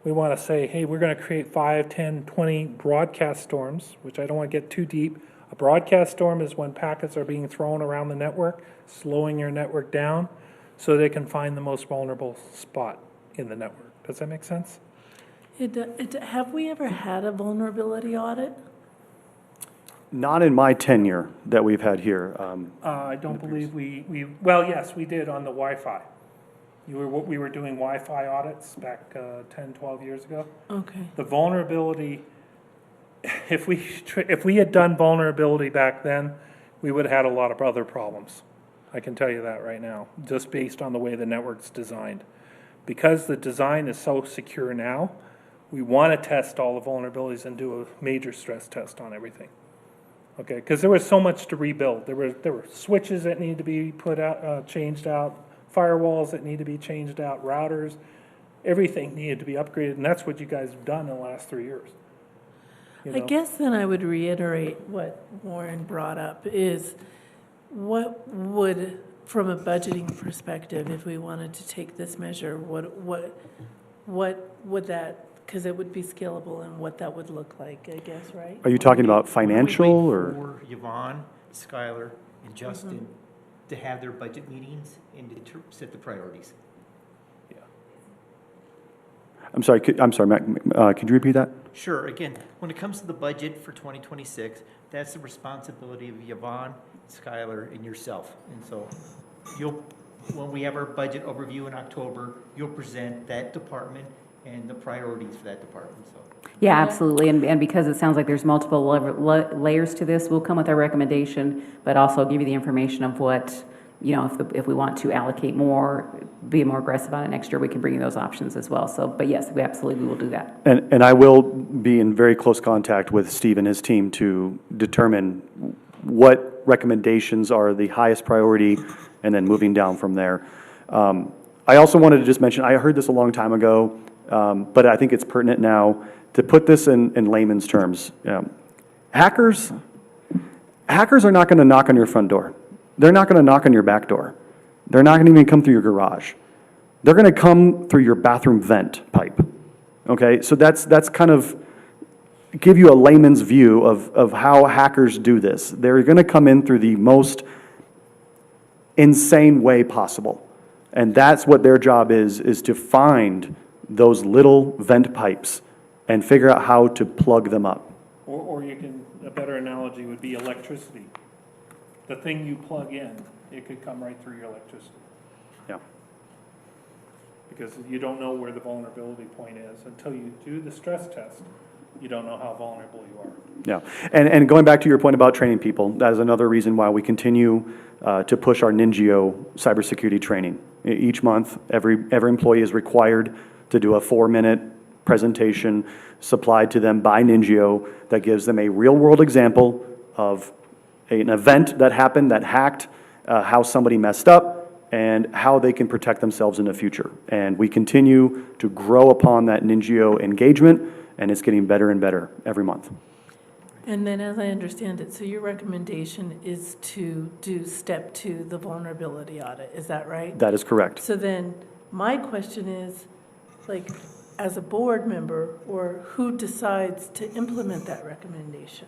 We want to say, hey, we're going to create 5, 10, 20 broadcast storms, which I don't want to get too deep. A broadcast storm is when packets are being thrown around the network, slowing your network down so they can find the most vulnerable spot in the network. Does that make sense? Have we ever had a vulnerability audit? Not in my tenure that we've had here. I don't believe well, yes, we did on the Wi-Fi. We were doing Wi-Fi audits back 10, 12 years ago. Okay. The vulnerability, if we had done vulnerability back then, we would have had a lot of other problems. I can tell you that right now, just based on the way the network's designed. Because the design is so secure now, we want to test all the vulnerabilities and do a major stress test on everything. Okay, because there was so much to rebuild. There were switches that need to be put out, changed out, firewalls that need to be changed out, routers, everything needed to be upgraded, and that's what you guys have done in the last 3 years. You I know? guess then I would reiterate what Warren brought up is what would, from a budgeting perspective, if we wanted to take this measure, what would that, because it would be scalable, and what that would look like, I guess, right? Are you talking about financial or? For Yvonne, Skylar, and Justin to have their budget meetings and to set the priorities. I'm sorry, Matt, could you repeat that? Sure, again, when it comes to the budget for 2026, that's the responsibility of Yvonne, Skylar, and yourself. And so when we have our budget overview in October, you'll present that department and the priorities for that department, so. Yeah, absolutely, and because it sounds like there's multiple layers to this, we'll come with our recommendation, but also give you the information of what, you know, if we want to allocate more, be more aggressive on it next year, we can bring you those options as well. So, but yes, we absolutely will do that. And I will be in very close contact with Steve and his team to determine what recommendations are the highest priority, and then moving down from there. I also wanted to just mention, I heard this a long time ago, but I think it's pertinent now to put this in layman's terms. Hackers are not going to knock on your front door. They're not going to knock on your back door. They're not going to even come through your garage. They're going to come through your bathroom vent pipe. Okay, so that's kind of give you a layman's view of how hackers do this. They're going to come in through the most insane way possible. And that's what their job is to find those little vent pipes and figure out how to plug them up. Or a better analogy would be electricity. The thing you plug in, it could come right through your electricity. Yeah. Because you don't know where the vulnerability point is. Until you do the stress test, you don't know how vulnerable you are. Yeah, and going back to your point about training people, that is another reason why we continue to push our Ningio cybersecurity training. Each month, every employee is required to do a 4-minute presentation supplied to them by Ningio that gives them a real-world example of an event that happened, that hacked, how somebody messed up, and how they can protect themselves in the future. And we continue to grow upon that Ningio engagement, and it's getting better and better every month. And then, as I understand it, so your recommendation is to do step 2, the vulnerability audit, is that right? That is correct. So then, my question is, like, as a board member, or who decides to implement that recommendation?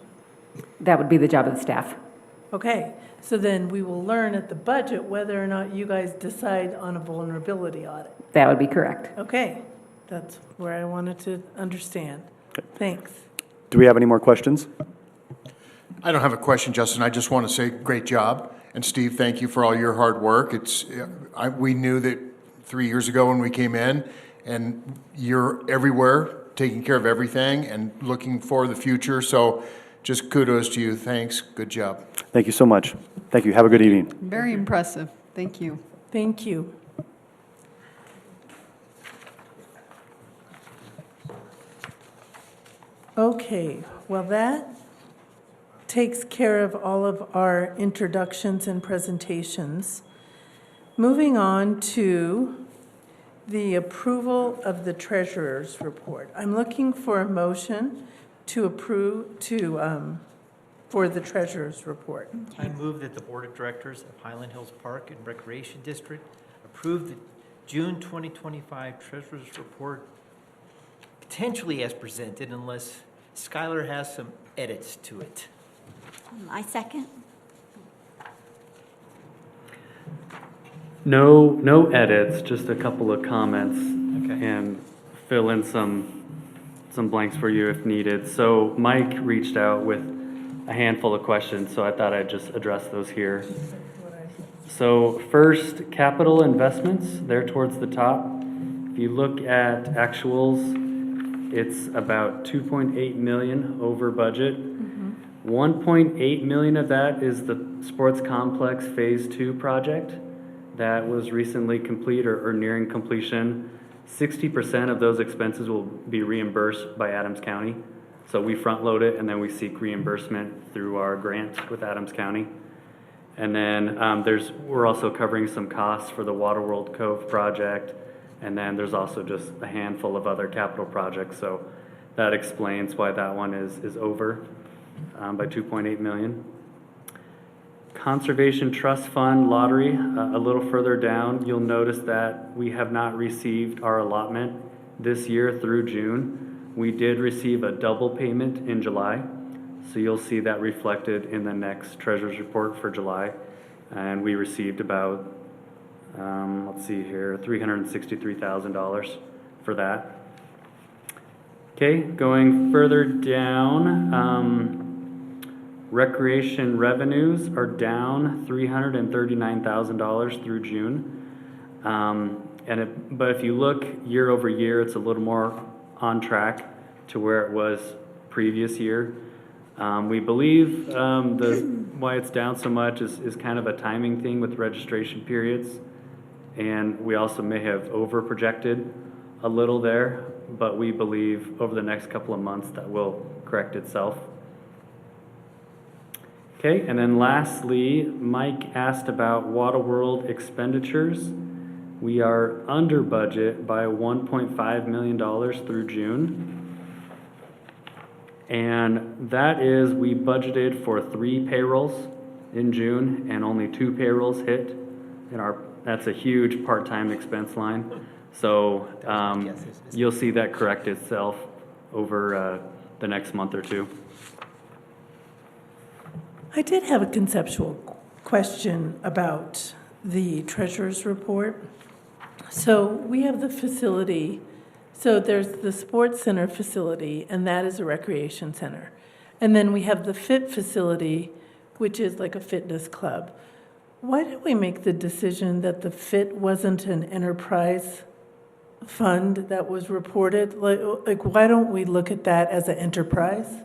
That would be the job of the staff. Okay, so then we will learn at the budget whether or not you guys decide on a vulnerability audit. That would be correct. Okay, that's where I wanted to understand. Thanks. Do we have any more questions? I don't have a question, Justin. I just want to say great job. And Steve, thank you for all your hard work. We knew that 3 years ago when we came in, and you're everywhere, taking care of everything and looking for the future. So just kudos to you. Thanks. Good job. Thank you so much. Thank you. Have a good evening. Very impressive. Thank you. Thank you. Okay, well, that takes care of all of our introductions and presentations. Moving on to the approval of the treasurer's report. I'm looking for a motion to approve, for the treasurer's report. I move that the Board of Directors of Highland Hills Park and Recreation District approve the June 2025 Treasurer's Report potentially as presented unless Skylar has some edits to it. I second. No edits, just a couple of comments. Okay. And fill in some blanks for you if needed. So Mike reached out with a handful of questions, so I thought I'd just address those here. So first, capital investments, they're towards the top. If you look at actuals, it's about 2.8 million over budget. 1.8 million of that is the Sports Complex Phase 2 project that was recently complete or nearing completion. 60% of those expenses will be reimbursed by Adams County. So we front load it and then we seek reimbursement through our grant with Adams County. And then we're also covering some costs for the Waterworld Cove project. And then there's also just a handful of other capital projects. So that explains why that one is over by 2.8 million. Conservation Trust Fund lottery, a little further down, you'll notice that we have not received our allotment this year through June. We did receive a double payment in July, so you'll see that reflected in the next treasurer's report for July. And we received about, let's see here, $363,000 for that. Okay, going further down, recreation revenues are down $339,000 through June. But if you look year over year, it's a little more on track to where it was previous year. We believe why it's down so much is kind of a timing thing with registration periods. And we also may have over-projected a little there, but we believe over the next couple of months that will correct itself. Okay, and then lastly, Mike asked about Waterworld expenditures. We are under budget by $1.5 million through June. And that is, we budgeted for 3 payrolls in June and only 2 payrolls hit in that's a huge part-time expense line. So you'll see that correct itself over the next month or two. I did have a conceptual question about the treasurer's report. So we have the facility, so there's the sports center facility, and that is a recreation center. And then we have the fit facility, which is like a fitness club. Why did we make the decision that the fit wasn't an enterprise fund that was reported? Like why don't we look at that as an enterprise?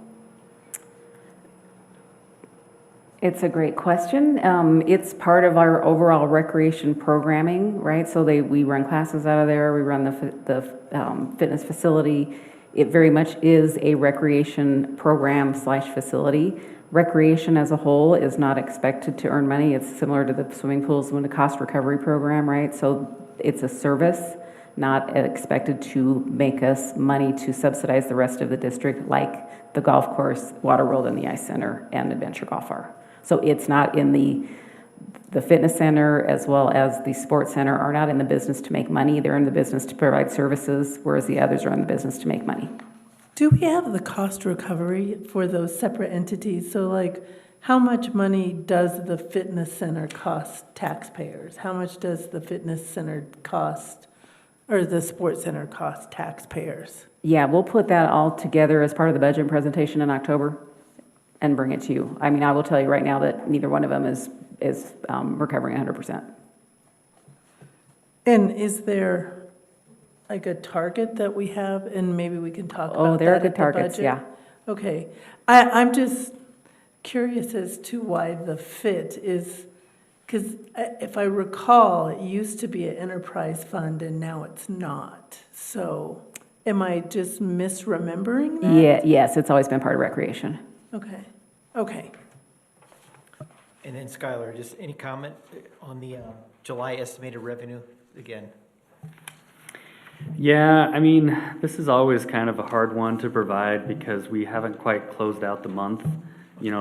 It's a great question. It's part of our overall recreation programming, right? So we run classes out of there. We run the fitness facility. It very much is a recreation program / facility. Recreation as a whole is not expected to earn money. It's similar to the swimming pools and the cost recovery program, right? So it's a service, not expected to make us money to subsidize the rest of the district, like the golf course, Waterworld, and the Ice Center, and Adventure Golf are. So it's not in the fitness center as well as the sports center are not in the business to make money. They're in the business to provide services, whereas the others are in the business to make money. Do we have the cost recovery for those separate entities? So like, how much money does the fitness center cost taxpayers? How much does the fitness center cost, or the sports center cost taxpayers? Yeah, we'll put that all together as part of the budget presentation in October and bring it to you. I mean, I will tell you right now that neither one of them is recovering 100%. And is there like a target that we have, and maybe we can talk about that? Oh, there are at good the targets, budget? yeah. Okay. I'm just curious as to why the fit is, because if I recall, it used to be an enterprise fund and now it's not. So am I just misremembering that? Yeah, yes, it's always been part of recreation. Okay. Okay. And then Skylar, just any comment on the July estimated revenue again? Yeah, I mean, this is always kind of a hard one to provide because we haven't quite closed out the month,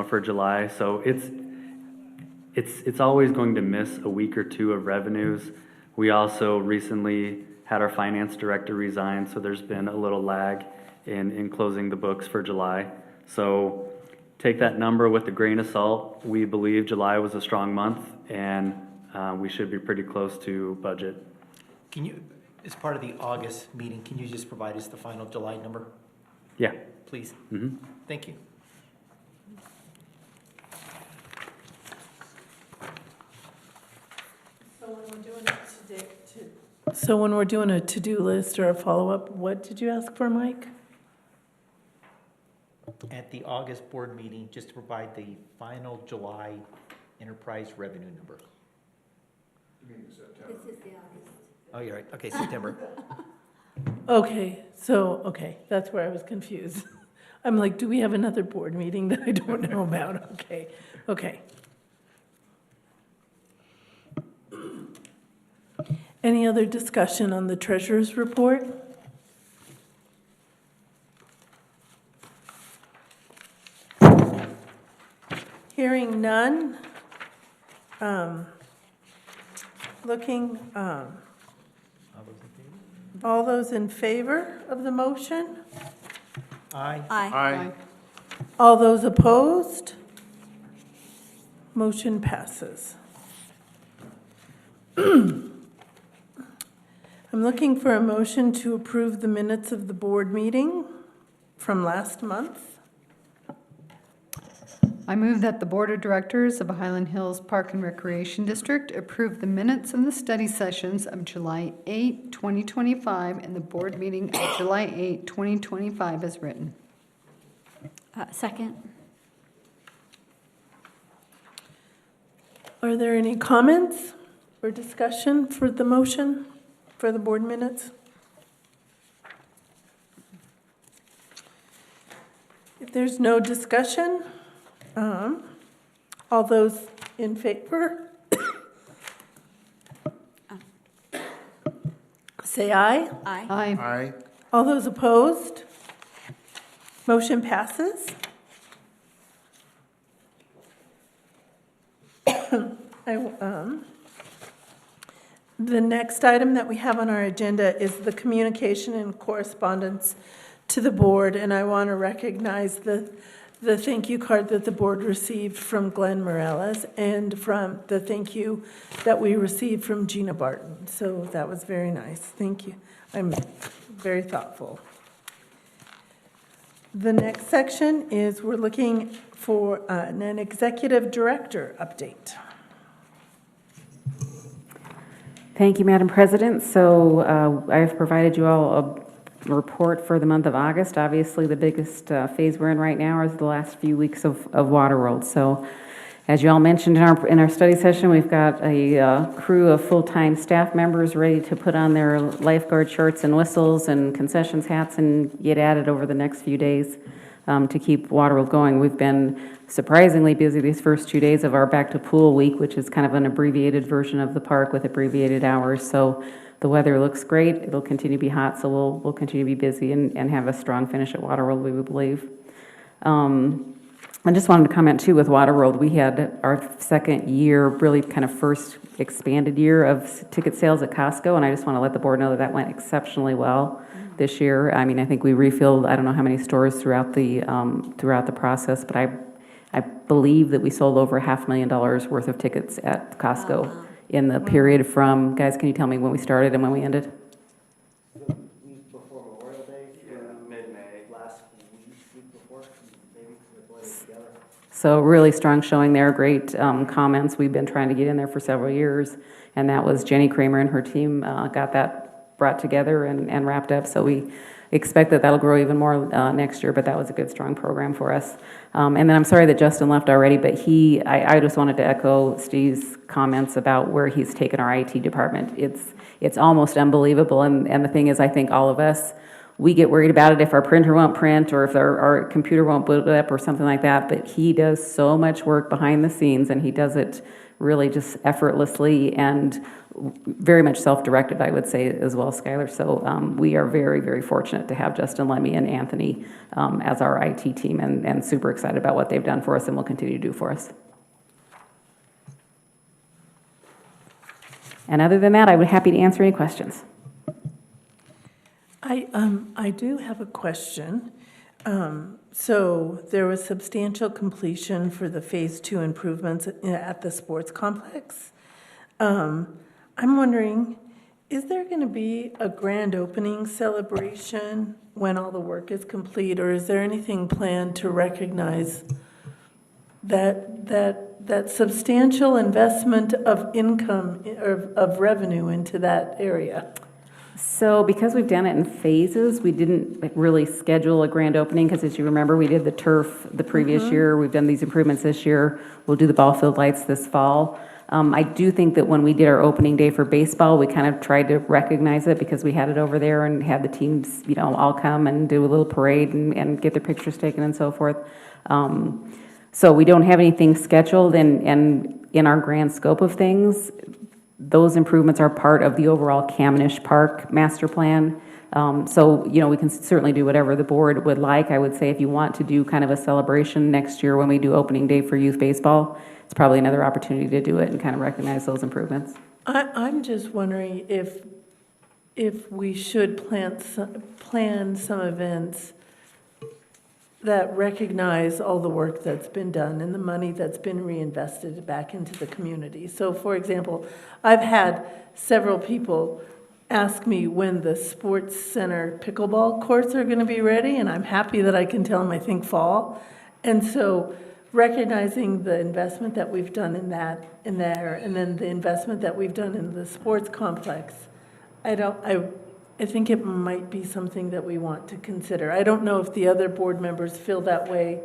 for July. So it's always going to miss a week or two of revenues. We also recently had our finance director resign, so there's been a little lag in closing the books for July. So take that number with a grain of salt. We believe July was a strong month, and we should be pretty close to budget. Can you, as part of the August meeting, can you just provide us the final July number, Yeah. please? Mm-hmm. Thank you. So when we're doing a to-do list or a follow-up, what did you ask for, Mike? At the August board meeting, just to provide the final July enterprise revenue number. This is the August. Oh, you're right. Okay, September. Okay, that's where I was confused. I'm like, do we have another board meeting that I don't know about? Okay. Any other discussion on the treasurer's report? Hearing none. Looking, all those in favor of the motion? Aye. Aye. All those opposed? Motion passes. I'm looking for a motion to approve the minutes of the board meeting from last month. I move that the Board of Directors of Highland Hills Park and Recreation District approve the minutes of the study sessions of July 8, 2025, and the board meeting of July 8, 2025 as written. Second. Are there any comments or discussion for the motion for the board minutes? If there's no discussion, all those in favor, say aye. Aye. Aye. Aye. All those opposed? Motion passes. The next item that we have on our agenda is the communication and correspondence to the board, and I want to recognize the thank you card that the board received from Glenn Morales and from the thank you that we received from Gina Barton. So that was very nice. Thank you. I'm very thoughtful. The next section is we're looking for an executive director update. Thank you, Madam President. So I've provided you all a report for the month of August. Obviously, the biggest phase we're in right now is the last few weeks of Waterworld. So as you all mentioned in our study session, we've got a crew of full-time staff members ready to put on their lifeguard shirts and whistles and concessions hats and get at it over the next few days to keep Waterworld going. We've been surprisingly busy these first 2 days of our Back to Pool week, which is kind of an abbreviated version of the park with abbreviated hours. So the weather looks great. It'll continue to be hot, so we'll continue to be busy and have a strong finish at Waterworld, we would believe. I just wanted to comment too with Waterworld. We had our second year, really kind of first expanded year of ticket sales at Costco, and I just want to let the board know that that went exceptionally well this year. I mean, I think we refilled, I don't know how many stores throughout the process, but I believe that we sold over $500,000 worth of tickets at Costco in the period from, guys, can you tell me when we started and when we ended? The week before Memorial Day, mid-May, last week before, maybe, together. So really strong showing there, great comments. We've been trying to get in there for several years, and that was Jenny Kramer and her team got that brought together and wrapped up. So we expect that that'll grow even more next year, but that was a good, strong program for us. And then I'm sorry that Justin left already, but I just wanted to echo Steve's comments about where he's taken our IT department. It's almost unbelievable, and the thing is, I think all of us, we get worried about it if our printer won't print or if our computer won't boot up or something like that, but he does so much work behind the scenes, and he does it really just effortlessly and very much self-directed, I would say, as well, Skylar. So we are very, very fortunate to have Justin Lemmy and Anthony as our IT team, and super excited about what they've done for us and will continue to do for us. And other than that, I would be happy to answer any questions. I do have a question. So there was substantial completion for the Phase 2 improvements at the sports complex. I'm wondering, is there going to be a grand opening celebration when all the work is complete, or is there anything planned to recognize that substantial investment of income, of revenue into that area? So because we've done it in phases, we didn't really schedule a grand opening because, as you remember, we did the turf the previous year. We've done these improvements this year. We'll do the ball field lights this fall. I do think that when we did our opening day for baseball, we kind of tried to recognize it because we had it over there and had the teams, all come and do a little parade and get their pictures taken and so forth. So we don't have anything scheduled, and in our grand scope of things, those improvements are part of the overall Cammonish Park master plan. So, we can certainly do whatever the board would like. I would say if you want to do kind of a celebration next year when we do opening day for youth baseball, it's probably another opportunity to do it and kind of recognize those improvements. I'm just wondering if we should plan some events that recognize all the work that's been done and the money that's been reinvested back into the community. So, for example, I've had several people ask me when the sports center pickleball courts are going to be ready, and I'm happy that I can tell them I think fall. And so recognizing the investment that we've done in there, and then the investment that we've done in the sports complex, I think it might be something that we want to consider. I don't know if the other board members feel that way,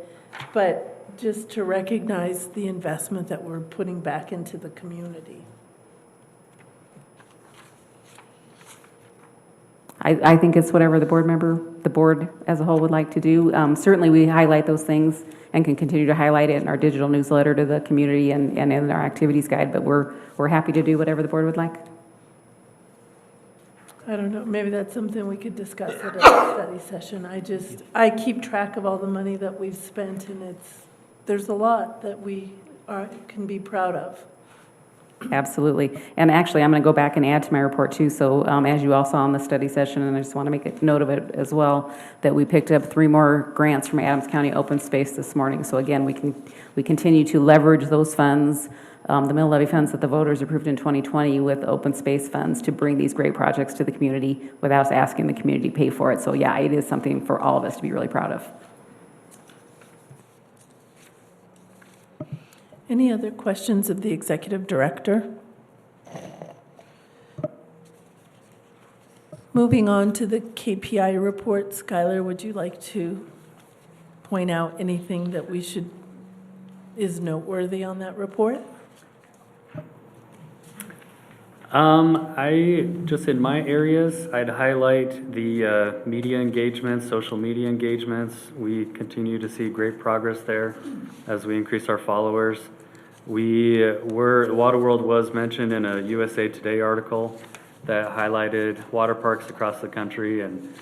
but just to recognize the investment that we're putting back into the community. I think it's whatever the board as a whole would like to do. Certainly, we highlight those things and can continue to highlight it in our digital newsletter to the community and in our activities guide, but we're happy to do whatever the board would like. I don't know, maybe that's something we could discuss at a study session. I keep track of all the money that we've spent, and there's a lot that we can be proud of. Absolutely. And actually, I'm going to go back and add to my report too. So as you all saw in the study session, and I just want to make a note of it as well, that we picked up 3 more grants from Adams County Open Space this morning. So again, we continue to leverage those funds, the mill levy funds that the voters approved in 2020 with open space funds to bring these great projects to the community without us asking the community to pay for it. So yeah, it is something for all of us to be really proud of. Any other questions of the executive director? Moving on to the KPI report, Skylar, would you like to point out anything that is noteworthy on that report? Just in my areas, I'd highlight the media engagement, social media engagements. We continue to see great progress there as we increase our followers. Water World was mentioned in a USA Today article that highlighted water parks across the country and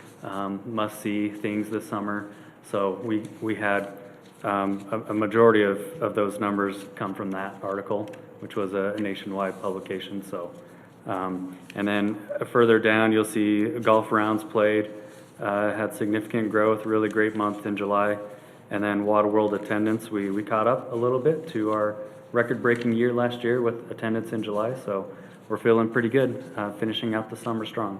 must-see things this summer. So we had a majority of those numbers come from that article, which was a nationwide publication. So, and then further down, you'll see golf rounds played, had significant growth, really great month in July. And then Water World attendance, we caught up a little bit to our record-breaking year last year with attendance in July. So we're feeling pretty good, finishing out the summer strong.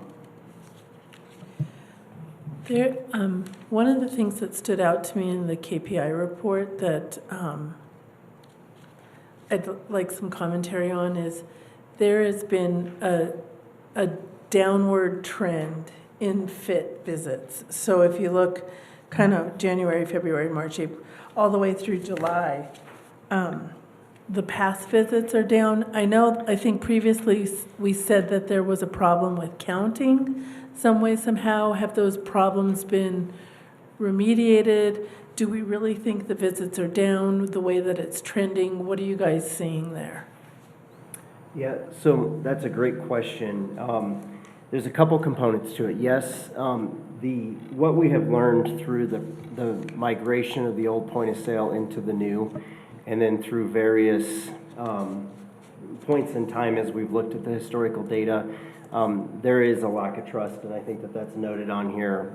One of the things that stood out to me in the KPI report that I'd like some commentary on is there has been a downward trend in FIT visits. So if you look kind of January, February, March, April, all the way through July, the past visits are down. I think previously we said that there was a problem with counting some way, somehow. Have those problems been remediated? Do we really think the visits are down the way that it's trending? What are you guys seeing there? Yeah, so that's a great question. There's a couple components to it. Yes, what we have learned through the migration of the old point of sale into the new, and then through various points in time as we've looked at the historical data, there is a lack of trust, and I think that's noted on here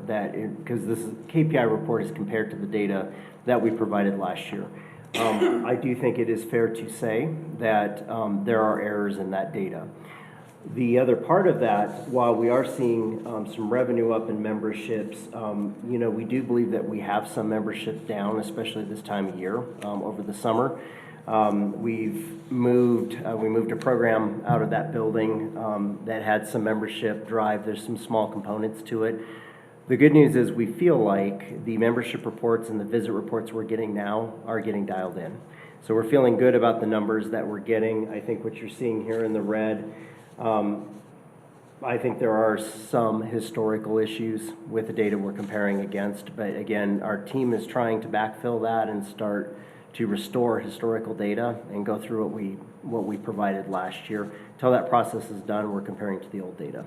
because this KPI report is compared to the data that we provided last year. I do think it is fair to say that there are errors in that data. The other part of that, while we are seeing some revenue up in memberships, we do believe that we have some memberships down, especially this time of year over the summer. We moved a program out of that building that had some membership drive. There's some small components to it. The good news is we feel like the membership reports and the visit reports we're getting now are getting dialed in. So we're feeling good about the numbers that we're getting. I think what you're seeing here in the red, I think there are some historical issues with the data we're comparing against. But again, our team is trying to backfill that and start to restore historical data and go through what we provided last year. Until that process is done, we're comparing to the old data.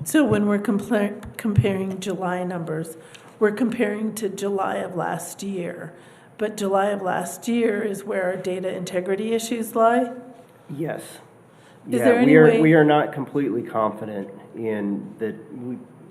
So when we're comparing July numbers, we're comparing to July of last year. But July of last year is where our data integrity issues lie? Yes. Is there any way? We are not completely confident in that.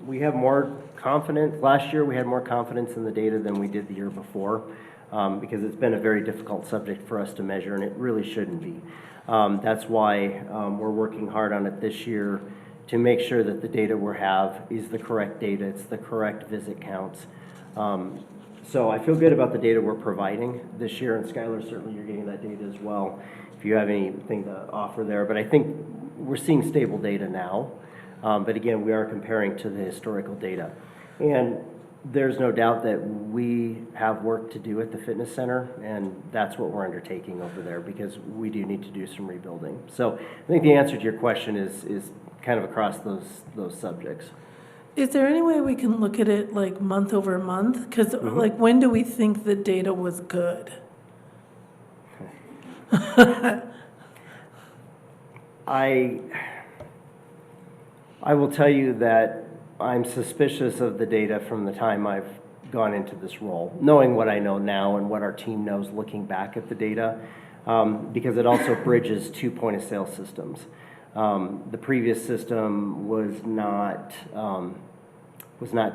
We have more confidence. Last year we had more confidence in the data than we did the year before because it's been a very difficult subject for us to measure, and it really shouldn't be. That's why we're working hard on it this year to make sure that the data we have is the correct data, it's the correct visit counts. So I feel good about the data we're providing this year, and Skylar, certainly you're getting that data as well, if you have anything to offer there. But I think we're seeing stable data now, but again, we are comparing to the historical data. And there's no doubt that we have work to do at the fitness center, and that's what we're undertaking over there, because we do need to do some rebuilding. So I think the answer to your question is kind of across those subjects. Is there any way we can look at it like month over month? Because like, when do we think the data was good? I will tell you that I'm suspicious of the data from the time I've gone into this role, knowing what I know now and what our team knows looking back at the data, because it also bridges two point-of-sale systems. The previous system was not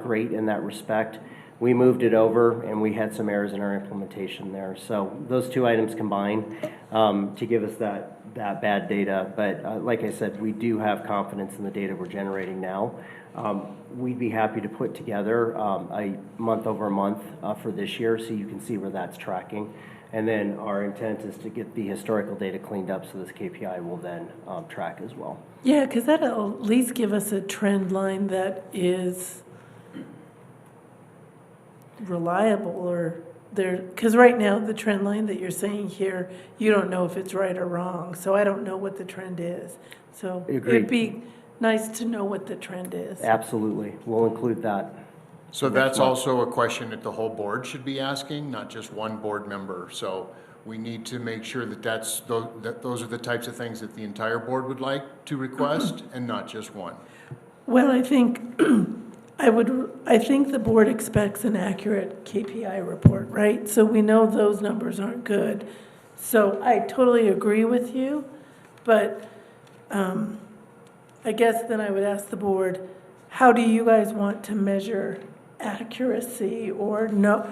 great in that respect. We moved it over, and we had some errors in our implementation there. So those two items combined to give us that bad data. But like I said, we do have confidence in the data we're generating now. We'd be happy to put together a month over month for this year, so you can see where that's tracking. And then our intent is to get the historical data cleaned up so this KPI will then track as well. Yeah, because that'll at least give us a trend line that is reliable, or there, because right now the trend line that you're saying here, you don't know if it's right or wrong. So I don't know what the trend is. So it'd be nice to know what the trend is. Absolutely. We'll include that. So that's also a question that the whole board should be asking, not just one board member. So we need to make sure that those are the types of things that the entire board would like to request and not just one. Well, I think I think the board expects an accurate KPI report, right? So we know those numbers aren't good. So I totally agree with you, but I guess then I would ask the board, how do you guys want to measure accuracy or know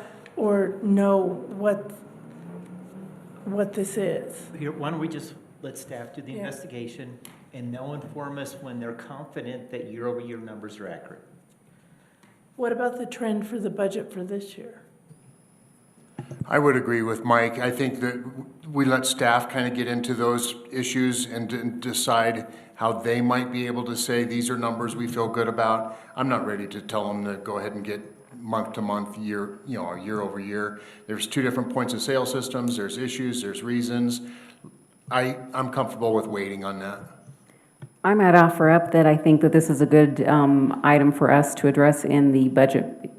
what this is? Here, why don't we just let staff do the investigation, and they'll inform us when they're confident that year-over-year numbers are accurate. What about the trend for the budget for this year? I would agree with Mike. I think that we let staff kind of get into those issues and decide how they might be able to say, these are numbers we feel good about. I'm not ready to tell them to go ahead and get month to month, year over year. There's two different points of sale systems. There's issues, there's reasons. I'm comfortable with waiting on that. I might offer up that I think that this is a good item for us to address in the budget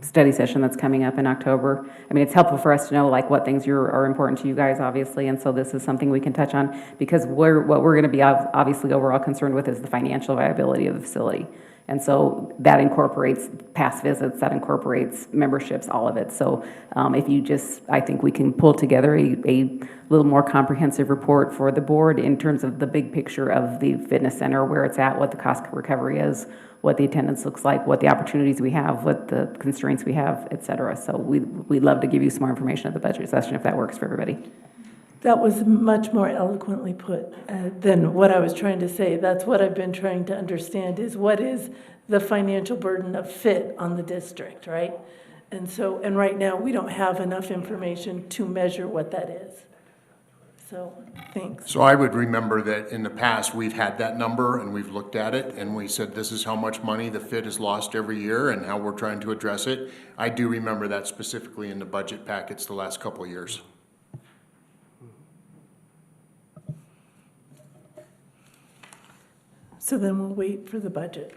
study session that's coming up in October. I mean, it's helpful for us to know like what things are important to you guys, obviously, and so this is something we can touch on, because what we're going to be obviously overall concerned with is the financial viability of the facility. And so that incorporates past visits, that incorporates memberships, all of it. So I think we can pull together a little more comprehensive report for the board in terms of the big picture of the fitness center, where it's at, what the cost recovery is, what the attendance looks like, what the opportunities we have, what the constraints we have, et cetera. So we'd love to give you some more information at the budget session if that works for everybody. That was much more eloquently put than what I was trying to say. That's what I've been trying to understand, is what is the financial burden of fit on the district, right? And right now, we don't have enough information to measure what that is. So, thanks. So I would remember that in the past, we've had that number and we've looked at it and we said, this is how much money the fit has lost every year and how we're trying to address it. I do remember that specifically in the budget packets the last couple of years. So then we'll wait for the budget.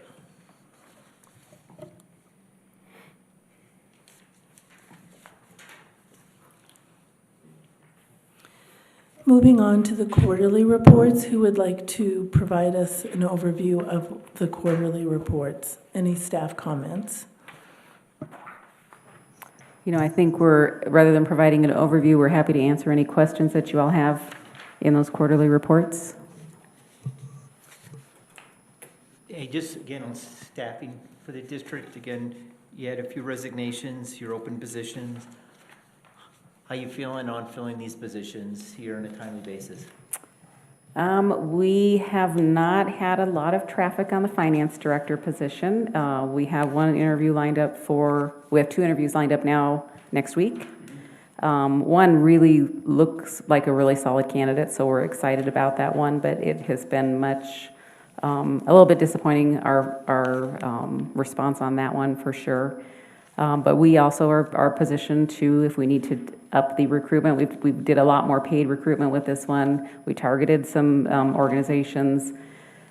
Moving on to the quarterly reports, who would like to provide us an overview of the quarterly reports? Any staff comments? I think rather than providing an overview, we're happy to answer any questions that you all have in those quarterly reports. Hey, just again on staffing for the district, again, you had a few resignations, your open positions. How you feeling on filling these positions here on a timely basis? We have not had a lot of traffic on the finance director position. We have we have 2 interviews lined up now next week. One really looks like a really solid candidate, so we're excited about that one, but it has been a little bit disappointing, our response on that one for sure. But we also are positioned to, if we need to up the recruitment, we did a lot more paid recruitment with this one. We targeted some organizations.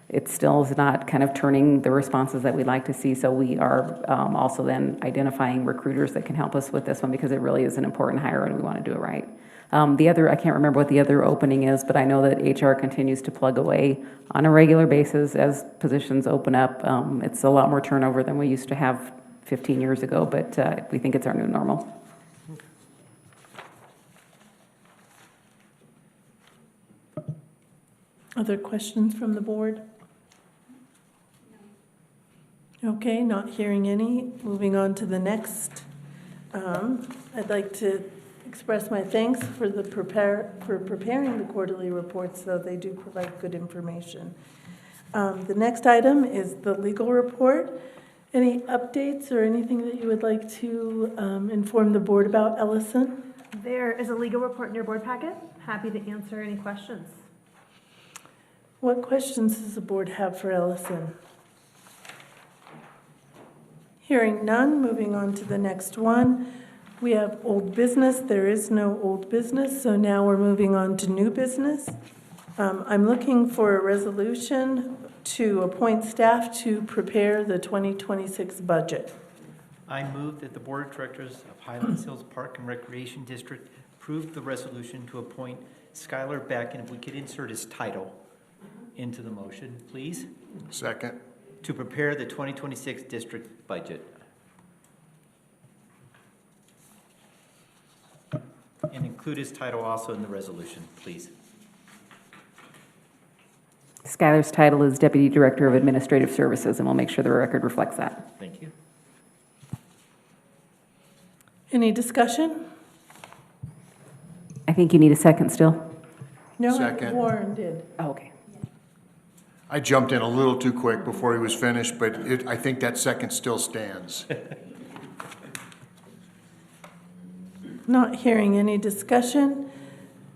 It still is not kind of turning the responses that we'd like to see, so we are also then identifying recruiters that can help us with this one because it really is an important hire and we want to do it right. I can't remember what the other opening is, but I know that HR continues to plug away on a regular basis as positions open up. It's a lot more turnover than we used to have 15 years ago, but we think it's our new normal. Other questions from the board? Okay, not hearing any. Moving on to the next. I'd like to express my thanks for preparing the quarterly reports, so they do provide good information. The next item is the legal report. Any updates or anything that you would like to inform the board about, Ellison? There is a legal report in your board packet. Happy to answer any questions. What questions does the board have for Ellison? Hearing none, moving on to the next one. We have old business. There is no old business, so now we're moving on to new business. I'm looking for a resolution to appoint staff to prepare the 2026 budget. I move that the Board of Directors of Highland Hills Park and Recreation District approve the resolution to appoint Skylar Beck, and if we could insert his title into the motion, please. Second. To prepare the 2026 district budget. And include his title also in the resolution, please. Skylar's title is Deputy Director of Administrative Services, and we'll make sure the record reflects that. Thank you. Any discussion? I think you need a second still. No, Second. Warren did. Oh, okay. I jumped in a little too quick before he was finished, but I think that second still stands. Not hearing any discussion.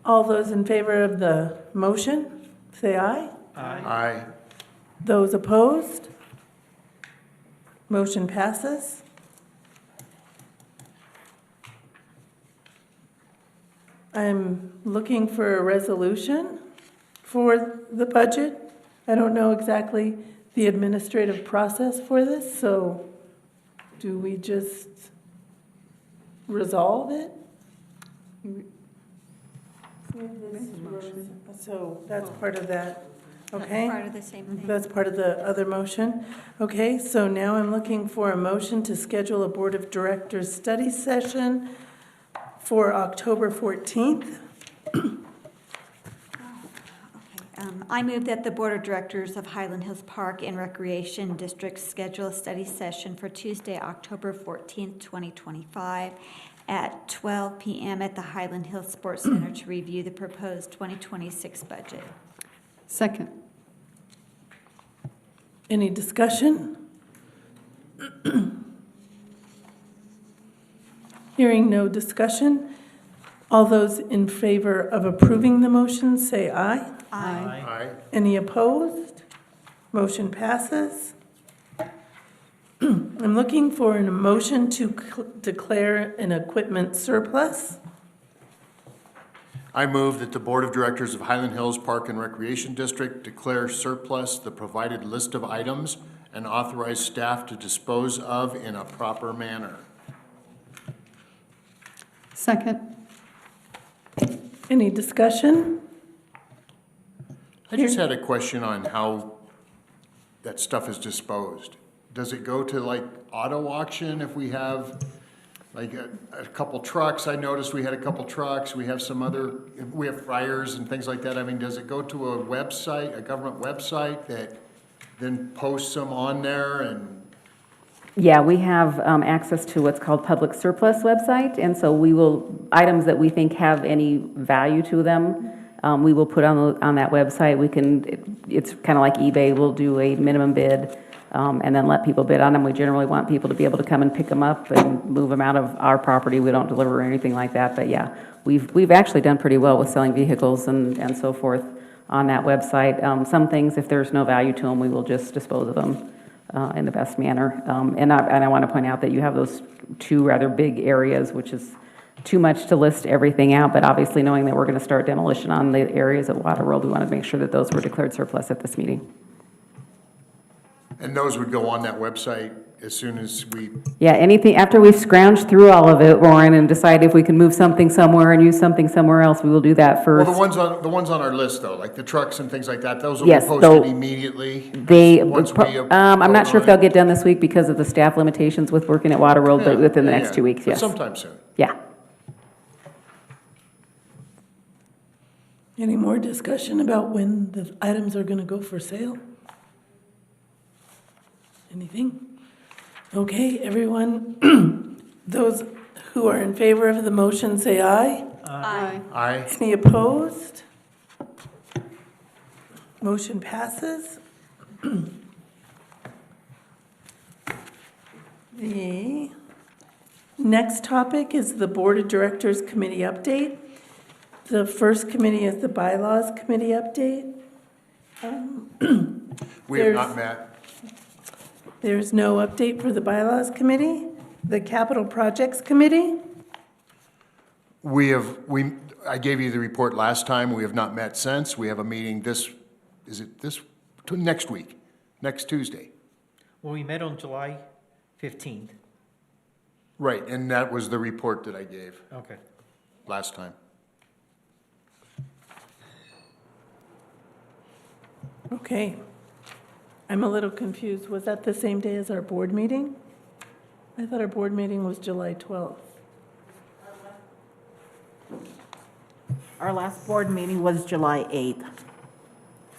All those in favor of the motion, say aye. Aye. Those opposed? Motion passes. I'm looking for a resolution for the budget. I don't know exactly the administrative process for this, so do we just resolve it? So that's part of that, okay? That's part of the same thing. That's part of the other motion. Okay, so now I'm looking for a motion to schedule a Board of Directors study session for October 14th. I move that the Board of Directors of Highland Hills Park and Recreation District schedule a study session for Tuesday, October 14th, 2025 at 12 p.m. at the Highland Hills Sports Center to review the proposed 2026 budget. Second. Any discussion? Hearing no discussion, all those in favor of approving the motion say aye. Aye. Aye. Any opposed? Motion passes. I'm looking for a motion to declare an equipment surplus. I move that the Board of Directors of Highland Hills Park and Recreation District declare surplus the provided list of items and authorize staff to dispose of in a proper manner. Second. Any discussion? I just had a question on how that stuff is disposed. Does it go to like auto auction if we have like a couple trucks? I noticed we had a couple trucks. We have we have fryers and things like that. I mean, does it go to a website, a government website that then posts them on there and? Yeah, we have access to what's called public surplus website, and so items that we think have any value to them, We will put on that website, it's kind of like eBay, we'll do a minimum bid, and then let people bid on them. We generally want people to be able to come and pick them up and move them out of our property. We don't deliver or anything like that, but yeah, we've actually done pretty well with selling vehicles and so forth on that website. Some things, if there's no value to them, we will just dispose of them in the best manner. And I want to point out that you have those two rather big areas, which is too much to list everything out, but obviously knowing that we're going to start demolition on the areas at Waterworld, we want to make sure that those were declared surplus at this meeting. And those would go on that website as soon as we, Yeah, anything, after we've scrounged through all of it, Warren, and decide if we can move something somewhere and use something somewhere else, we will do that well, first. the ones on our list though, like the trucks and things like that, those will Yes, be posted immediately? I'm not sure if they'll get done this week because of the staff limitations with working at Waterworld, but within the next 2 weeks, But yes. sometime soon. Yeah. Any more discussion about when the items are going to go for sale? Anything? Okay, everyone, those who are in favor of the motion say aye. Aye. Aye. Any opposed? Motion passes. The next topic is the Board of Directors Committee update. The first committee is the Bylaws Committee update. We have not met. There's no update for the Bylaws Committee. The Capital Projects Committee? I gave you the report last time. We have not met since. We have a meeting next week, next Tuesday. Well, we met on July 15th. Right, and that was the report that I gave Okay. last time. Okay. I'm a little confused. Was that the same day as our board meeting? I thought our board meeting was July 12th. Our last board meeting was July 8th.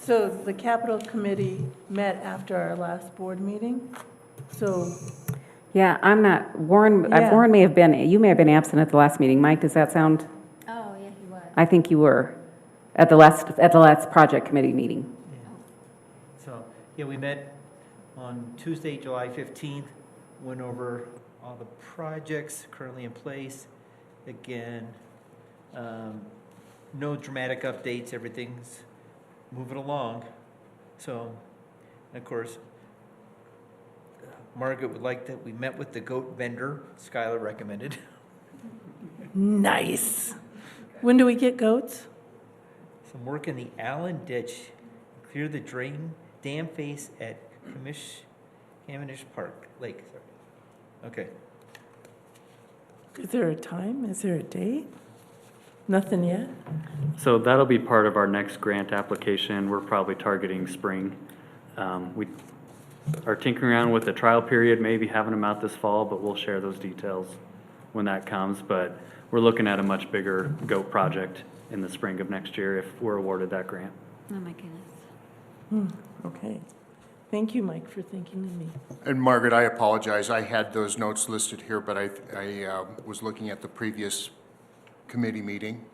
So the Capital Committee met after our last board meeting? So, Yeah, I'm not, Warren, Yeah. Warren you may have been absent at the last meeting. Mike, does that sound? Oh, yeah, he was. I think you were at the last project committee meeting. So, yeah, we met on Tuesday, July 15th, went over all the projects currently in place. Again, no dramatic updates, everything's moving along. So, and of course, Margaret would like that we met with the goat vendor, Skylar recommended. nice. When do we get goats? Some work in the Allen ditch, clear the dam face at Cavendish Park Lake. Sorry. Okay. Is there a time? Is there a date? Nothing yet? So that'll be part of our next grant application. We're probably targeting spring. We are tinkering around with the trial period, maybe having them out this fall, but we'll share those details when that comes. But we're looking at a much bigger goat project in the spring of next year if we're awarded that grant. Oh, my goodness. Okay. Thank you, Mike, for thinking of me. And Margaret, I apologize. I had those notes listed here, but I was looking at the previous committee meeting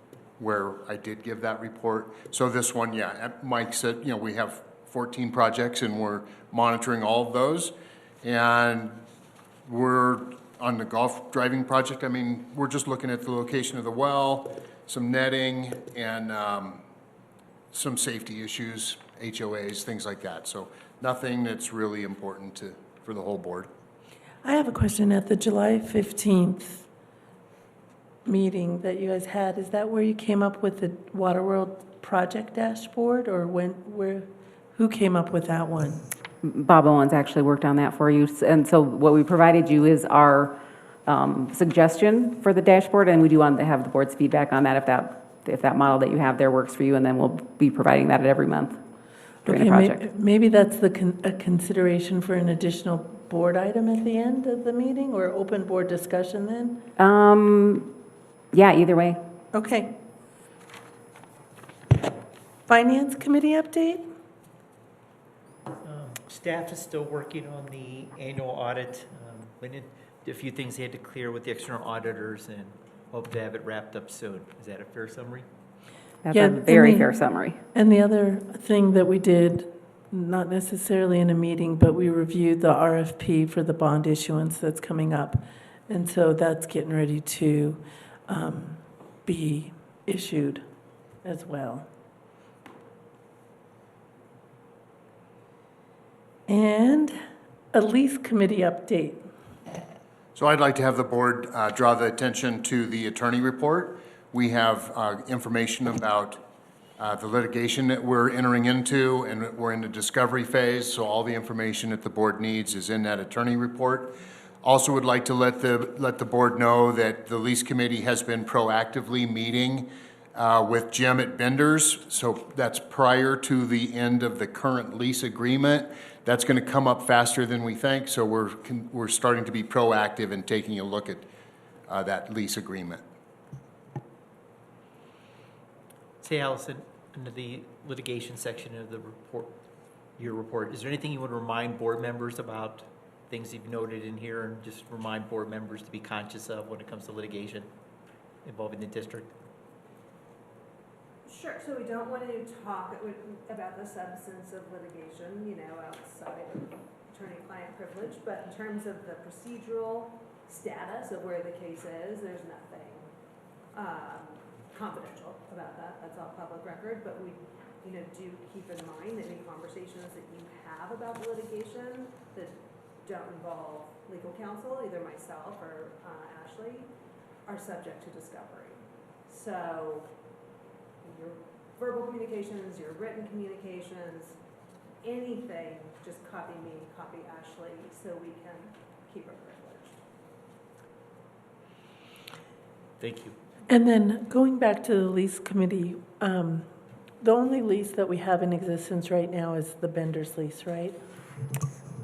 where I did give that report. So this one, yeah, Mike said, we have 14 projects and we're monitoring all of those. And we're on the golf driving project. I mean, we're just looking at the location of the well, some netting, and some safety issues, HOAs, things like that. So nothing that's really important for the whole board. I have a question. At the July 15th meeting that you guys had, is that where you came up with the Waterworld project dashboard, or who came up with that one? Bob Owens actually worked on that for you. And so what we provided you is our suggestion for the dashboard, and we do want to have the board's feedback on that if that model that you have there works for you, and then we'll be providing that every month during the project. Maybe that's a consideration for an additional board item at the end of the meeting, or open board discussion then? Yeah, either way. Okay. Finance Committee update? Staff is still working on the annual audit. We did a few things they had to clear with the external auditors and hope to have it wrapped up soon. Is that a fair summary? That's Yeah, a very and fair summary. And the other thing that we did, not necessarily in a meeting, but we reviewed the RFP for the bond issuance that's coming up. And so that's getting ready to be issued as well. And a lease committee update. So I'd like to have the board draw the attention to the attorney report. We have information about the litigation that we're entering into, and we're in the discovery phase, so all the information that the board needs is in that attorney report. Also would like to let the board know that the lease committee has been proactively meeting with Jim at Bender's, so that's prior to the end of the current lease agreement. That's going to come up faster than we think, so we're starting to be proactive in taking a look at that lease agreement. Say, Allison, under the litigation section of the report, your report, is there anything you want to remind board members about, things you've noted in here, and just remind board members to be conscious of when it comes to litigation involving the district? Sure, so we don't want to talk about the substance of litigation, outside of attorney-client privilege, but in terms of the procedural status of where the case is, there's nothing confidential about that. That's all public record, but we, do keep in mind that any conversations that you have about the litigation that don't involve legal counsel, either myself or Ashley, are subject to discovery. So your verbal communications, your written communications, anything, just copy me, copy Ashley, so we can keep it privileged. Thank you. And then going back to the lease committee, the only lease that we have in existence right now is the Bender's lease, right?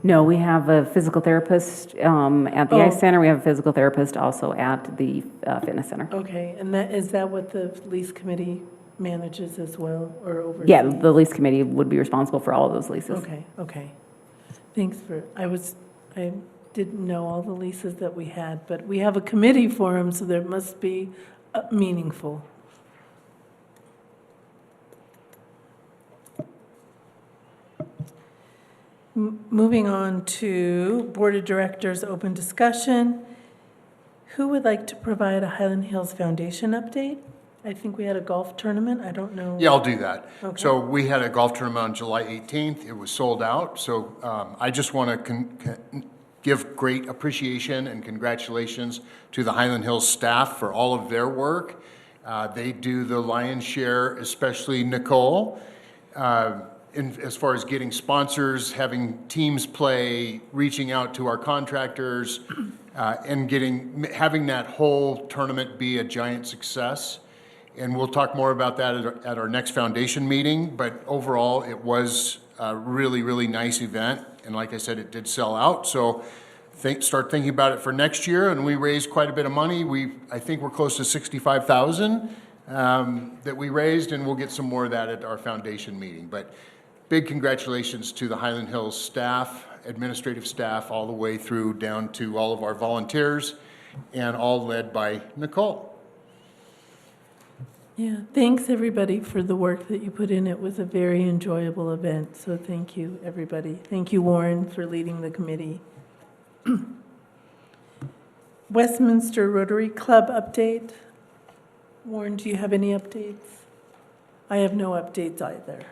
No, we have a physical therapist at the Ice Center. We have a physical therapist also at the fitness center. Okay, and is that what the lease committee manages as well, or oversees? Yeah, the lease committee would be responsible for all of those leases. Okay. Thanks for, I didn't know all the leases that we had, but we have a committee for them, so there must be meaningful. Moving on to Board of Directors open discussion. Who would like to provide a Highland Hills Foundation update? I think we had a golf tournament. I don't know. Yeah, I'll do that. Okay. So we had a golf tournament on July 18th. It was sold out. So I just want to give great appreciation and congratulations to the Highland Hills staff for all of their work. They do the lion's share, especially Nicole, as far as getting sponsors, having teams play, reaching out to our contractors, and having that whole tournament be a giant success. And we'll talk more about that at our next foundation meeting, but overall, it was a really, really nice event. And like I said, it did sell out, so start thinking about it for next year. And we raised quite a bit of money. I think we're close to $65,000 that we raised, and we'll get some more of that at our foundation meeting. But big congratulations to the Highland Hills staff, administrative staff, all the way through down to all of our volunteers, and all led by Nicole. Yeah, thanks everybody for the work that you put in. It was a very enjoyable event, so thank you, everybody. Thank you, Warren, for leading the committee. Westminster Rotary Club update. Warren, do you have any updates? I have no updates either.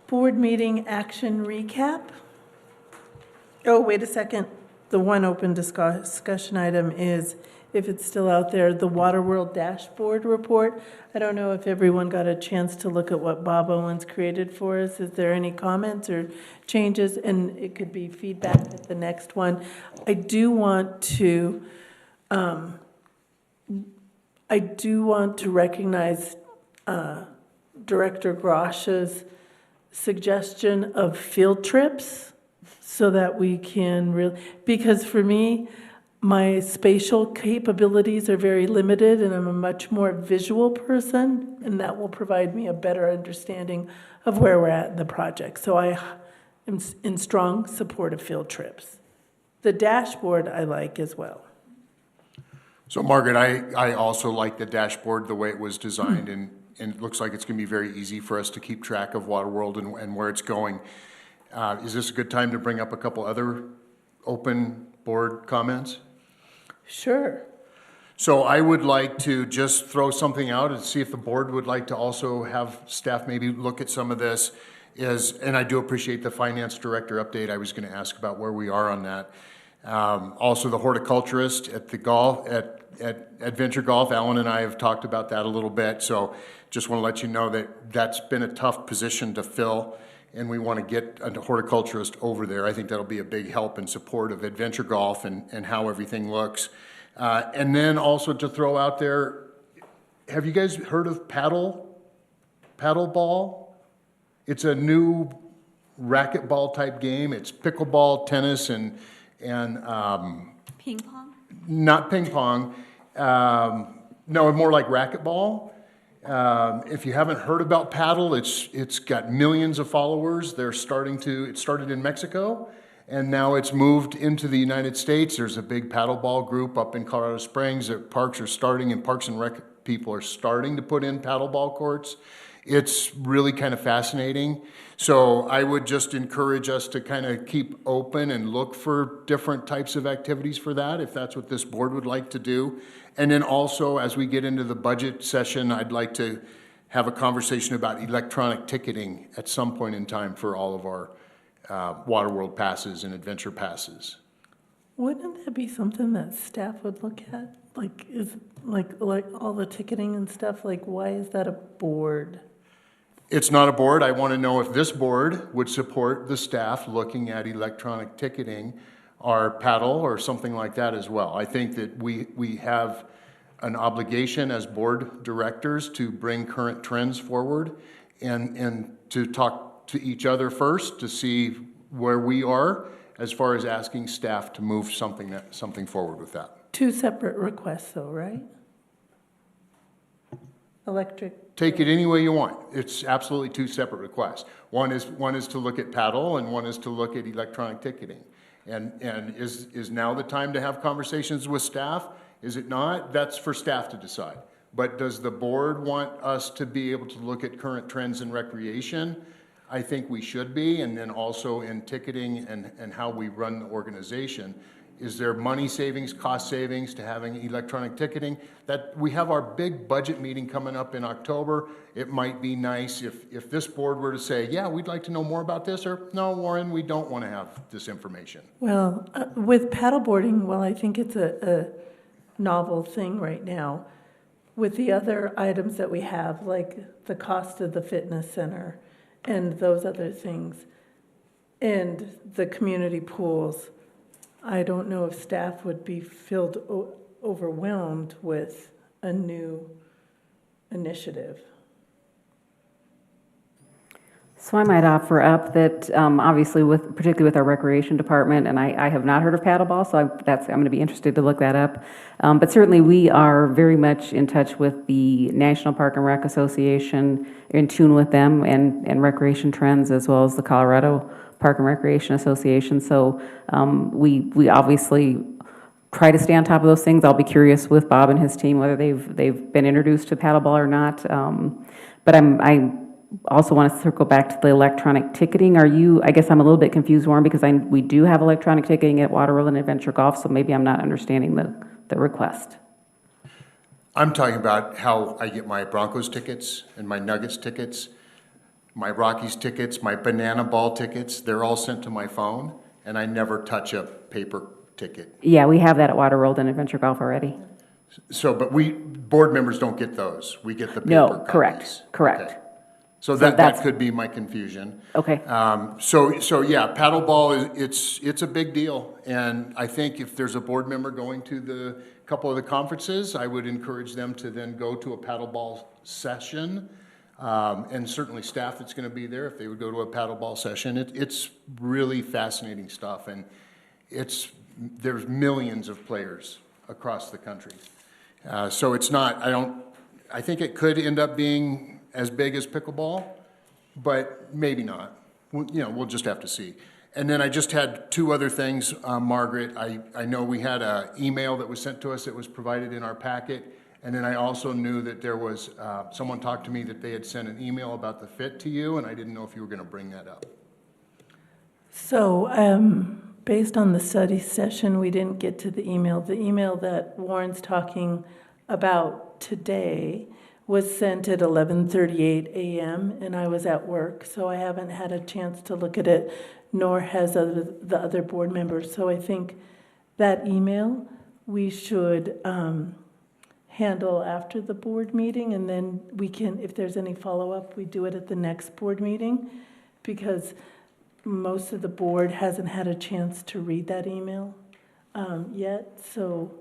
Board meeting action recap. Oh, wait a second. The one open discussion item is, if it's still out there, the Water World dashboard report. I don't know if everyone got a chance to look at what Bob Owens created for us. Is there any comments or changes? And it could be feedback at the next one. I do want to recognize Director Grosh's suggestion of field trips so that we can really, because for me, my spatial capabilities are very limited, and I'm a much more visual person, and that will provide me a better understanding of where we're at in the project. So I am in strong support of field trips. The dashboard I like as well. So Margaret, I also like the dashboard, the way it was designed, and it looks like it's going to be very easy for us to keep track of Waterworld and where it's going. Is this a good time to bring up a couple other open board comments? Sure. So I would like to just throw something out and see if the board would like to also have staff maybe look at some of this. And I do appreciate the finance director update. I was going to ask about where we are on that. Also, the horticulturist at the golf, at Adventure Golf, Alan and I have talked about that a little bit. So just want to let you know that that's been a tough position to fill, and we want to get a horticulturist over there. I think that'll be a big help and support of Adventure Golf and how everything looks. And then also to throw out there, have you guys heard of paddle ball? It's a new racquetball type game. It's pickleball, tennis, and Ping pong? not ping pong. No, more like racquetball. If you haven't heard about paddle, it's got millions of followers. It started in Mexico, and now it's moved into the United States. There's a big paddleball group up in Colorado Springs. Parks and Rec people are starting to put in paddleball courts. It's really kind of fascinating. So I would just encourage us to kind of keep open and look for different types of activities for that, if that's what this board would like to do. And then also, as we get into the budget session, I'd like to have a conversation about electronic ticketing at some point in time for all of our Waterworld passes and adventure passes. Wouldn't that be something that staff would look at? Like, like all the ticketing and stuff, like why is that a board? It's not a board. I want to know if this board would support the staff looking at electronic ticketing or paddle or something like that as well. I think that we have an obligation as board directors to bring current trends forward and to talk to each other first to see where we are as far as asking staff to move something forward with that. 2 separate requests though, right? Electric. Take it any way you want. It's absolutely 2 separate requests. One is to look at paddle, and one is to look at electronic ticketing. And is now the time to have conversations with staff? Is it not? That's for staff to decide. But does the board want us to be able to look at current trends in recreation? I think we should be, and then also in ticketing and how we run the organization. Is there money savings, cost savings to having electronic ticketing? That we have our big budget meeting coming up in October. It might be nice if this board were to say, yeah, we'd like to know more about this, or no, Warren, we don't want to have this information. Well, with paddleboarding, well, I think it's a novel thing right now. With the other items that we have, like the cost of the fitness center and those other things, and the community pools, I don't know if staff would be overwhelmed with a new initiative. So I might offer up that, obviously, particularly with our recreation department, and I have not heard of paddleball, so I'm going to be interested to look that up. But certainly, we are very much in touch with the National Park and Rec Association, in tune with them and recreation trends, as well as the Colorado Park and Recreation Association. So we obviously try to stay on top of those things. I'll be curious with Bob and his team whether they've been introduced to paddleball or not. But I also want to circle back to the electronic ticketing. I guess I'm a little bit confused, Warren, because we do have electronic ticketing at Waterworld and Adventure Golf, so maybe I'm not understanding the request. I'm talking about how I get my Broncos tickets and my Nuggets tickets, my Rockies tickets, my Banana Ball tickets. They're all sent to my phone, and I never touch a paper ticket. Yeah, we have that at Waterworld and Adventure Golf already. So, but board members don't get those. We get the paper No, copies. correct. Okay. So that could be my confusion. Okay. So yeah, paddleball it's a big deal, and I think if there's a board member going to the couple of the conferences, I would encourage them to then go to a paddleball session, and certainly staff that's going to be there if they would go to a paddleball session. It's really fascinating stuff, and there's millions of players across the country. So it's not. I think it could end up being as big as pickleball, but maybe not. We'll just have to see. And then I just had two other things, Margaret. I know we had an email that was sent to us that was provided in our packet. And then I also knew that there was, someone talked to me that they had sent an email about the fit to you, and I didn't know if you were going to bring that up. So, based on the study session, we didn't get to the email. The email that Warren's talking about today was sent at 11:38 a.m., and I was at work, so I haven't had a chance to look at it, nor has the other board members. So I think that email we should handle after the board meeting, and then we can, if there's any follow-up, we do it at the next board meeting, because most of the board hasn't had a chance to read that email yet, so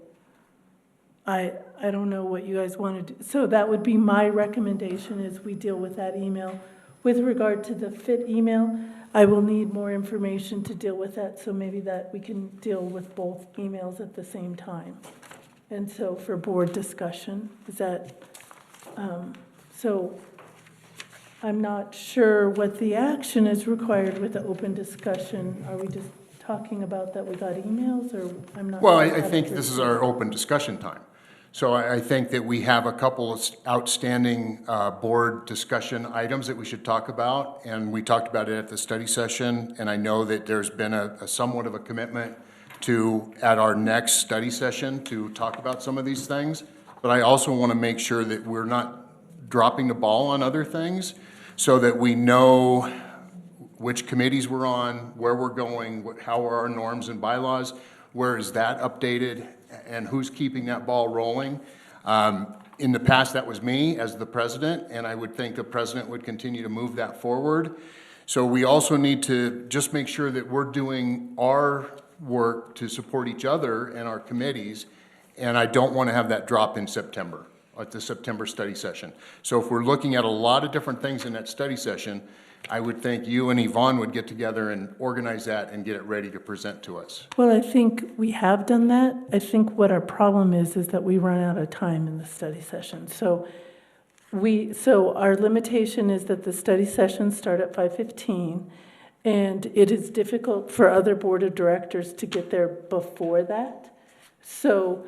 I don't know what you guys want to do. So that would be my recommendation, is we deal with that email. With regard to the fit email, I will need more information to deal with that, so maybe that we can deal with both emails at the same time. And so for board discussion, is that, so I'm not sure what the action is required with the open discussion. Are we just talking about that we got emails, or I'm not? Well, sure I how think to this is our open discussion time. So I think that we have a couple of outstanding board discussion items that we should talk about, and we talked about it at the study session, and I know that there's been a somewhat of a commitment to, at our next study session, to talk about some of these things. But I also want to make sure that we're not dropping the ball on other things, so that we know which committees we're on, where we're going, how are our norms and bylaws, where is that updated, and who's keeping that ball rolling. In the past, that was me as the president, and I would think the president would continue to move that forward. So we also need to just make sure that we're doing our work to support each other and our committees, and I don't want to have that drop in September, at the September study session. So if we're looking at a lot of different things in that study session, I would think you and Yvonne would get together and organize that and get it ready to present to us. Well, I think we have done that. I think what our problem is that we run out of time in the study session. So our limitation is that the study sessions start at 5:15, and it is difficult for other board of directors to get there before that. So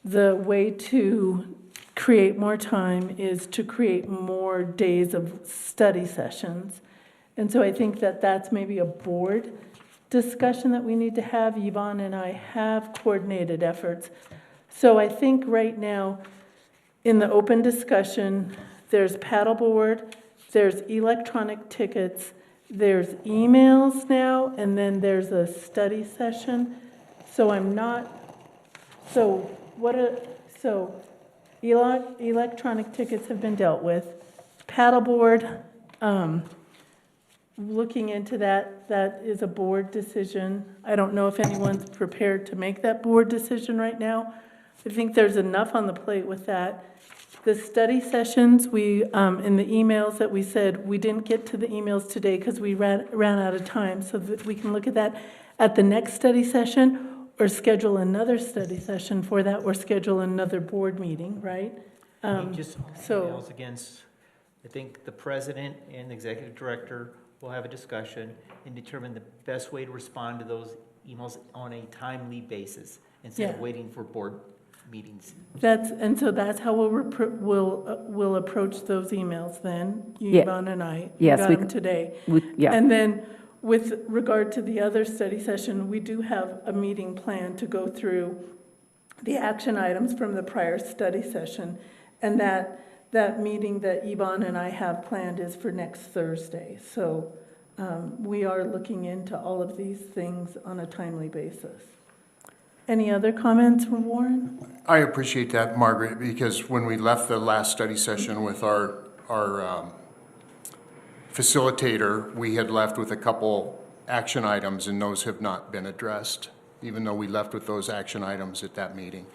the way to create more time is to create more days of study sessions. And so I think that that's maybe a board discussion that we need to have. Yvonne and I have coordinated efforts. So I think right now, in the open discussion, there's paddleboard, there's electronic tickets, there's emails now, and then there's a study session. So electronic tickets have been dealt with. Paddleboard, looking into that is a board decision. I don't know if anyone's prepared to make that board decision right now. I think there's enough on the plate with that. The study sessions, we, in the emails that we said, we didn't get to the emails today because we ran out of time, so that we can look at that at the next study session, or schedule another study session for that, or schedule another board meeting, right? Just emails against, I think the president and the executive director will have a discussion and determine the best way to respond to those emails on a timely basis, instead of waiting for board meetings. So that's how we'll approach those emails then, Yvonne and I. Yes, got them today. Yeah. And then with regard to the other study session, we do have a meeting planned to go through the action items from the prior study session. And that meeting that Yvonne and I have planned is for next Thursday. So we are looking into all of these things on a timely basis. Any other comments from Warren? I appreciate that, Margaret, because when we left the last study session with our facilitator, we had left with a couple action items, and those have not been addressed, even though we left with those action items at that meeting.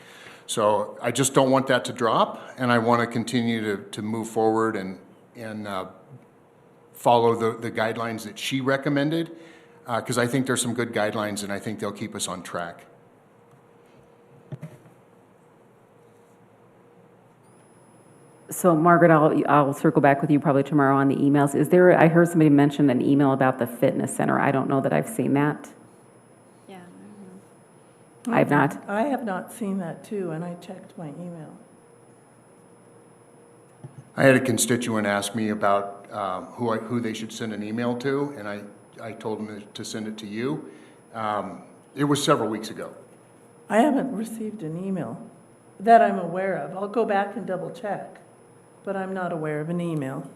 So I just don't want that to drop, and I want to continue to move forward and follow the guidelines that she recommended, because I think there's some good guidelines, and I think they'll keep us on track. So Margaret, I'll circle back with you probably tomorrow on the emails. Is there, I heard somebody mention an email about the fitness center. I don't know that I've seen that. Yeah. I've not. I have not seen that too, and I checked my email. I had a constituent ask me about who they should send an email to, and I told them to send it to you. It was several weeks ago. I haven't received an email that I'm aware of. I'll go back and double check, but I'm not aware of an email.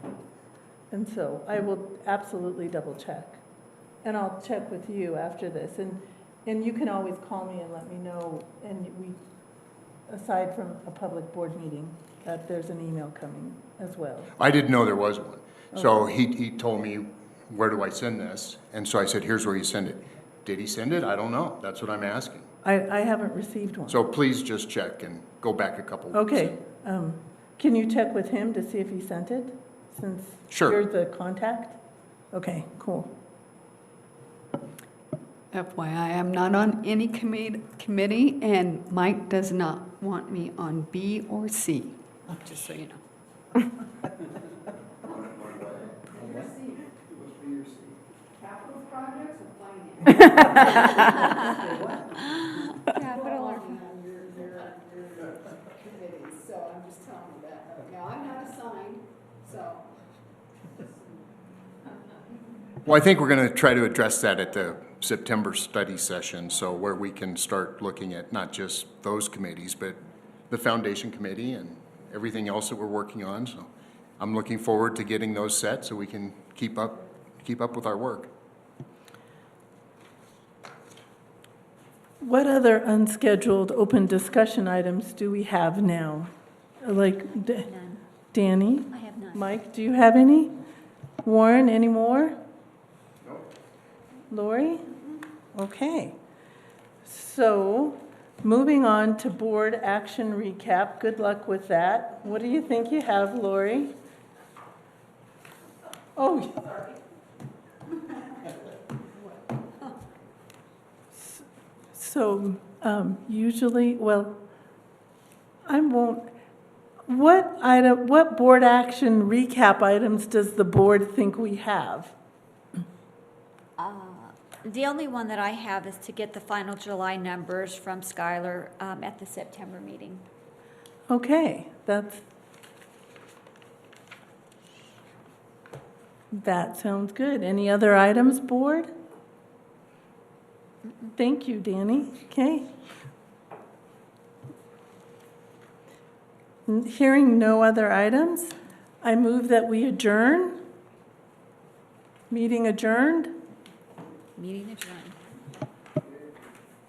And so I will absolutely double check. And I'll check with you after this. And you can always call me and let me know. And we, aside from a public board meeting, that there's an email coming as well. I didn't know there was one. So he told me, where do I send this? And so I said, here's where you send it. Did he send it? I don't know. That's what I'm asking. I haven't received one. So please just check and go back a couple weeks. Okay. Can you check with him to see if he sent it? Since Sure. you're the contact? Okay, cool. FYI, I'm not on any committee, and Mike does not want me on B or C, just so you know. Capital projects or finance? Capital. Committees, so I'm just telling you that. Now, I'm not assigned, so. Well, I think we're going to try to address that at the September study session, so where we can start looking at not just those committees, but the foundation committee and everything else that we're working on. So I'm looking forward to getting those set so we can keep up with our work. What other unscheduled open discussion items do we have now? Like, None. Danny? I have none. Mike, do you have any? Warren, any more? No. Lori? Okay. So, moving on to board action recap. Good luck with that. What do you think you have, Lori? Oh, sorry. So, usually, well, I won't. What board action recap items does the board think we have? The only one that I have is to get the final July numbers from Skylar at the September meeting. Okay, that sounds good. Any other items, board? Thank you, Danny. Okay. Hearing no other items, I move that we adjourn. Meeting adjourned. Meeting adjourned.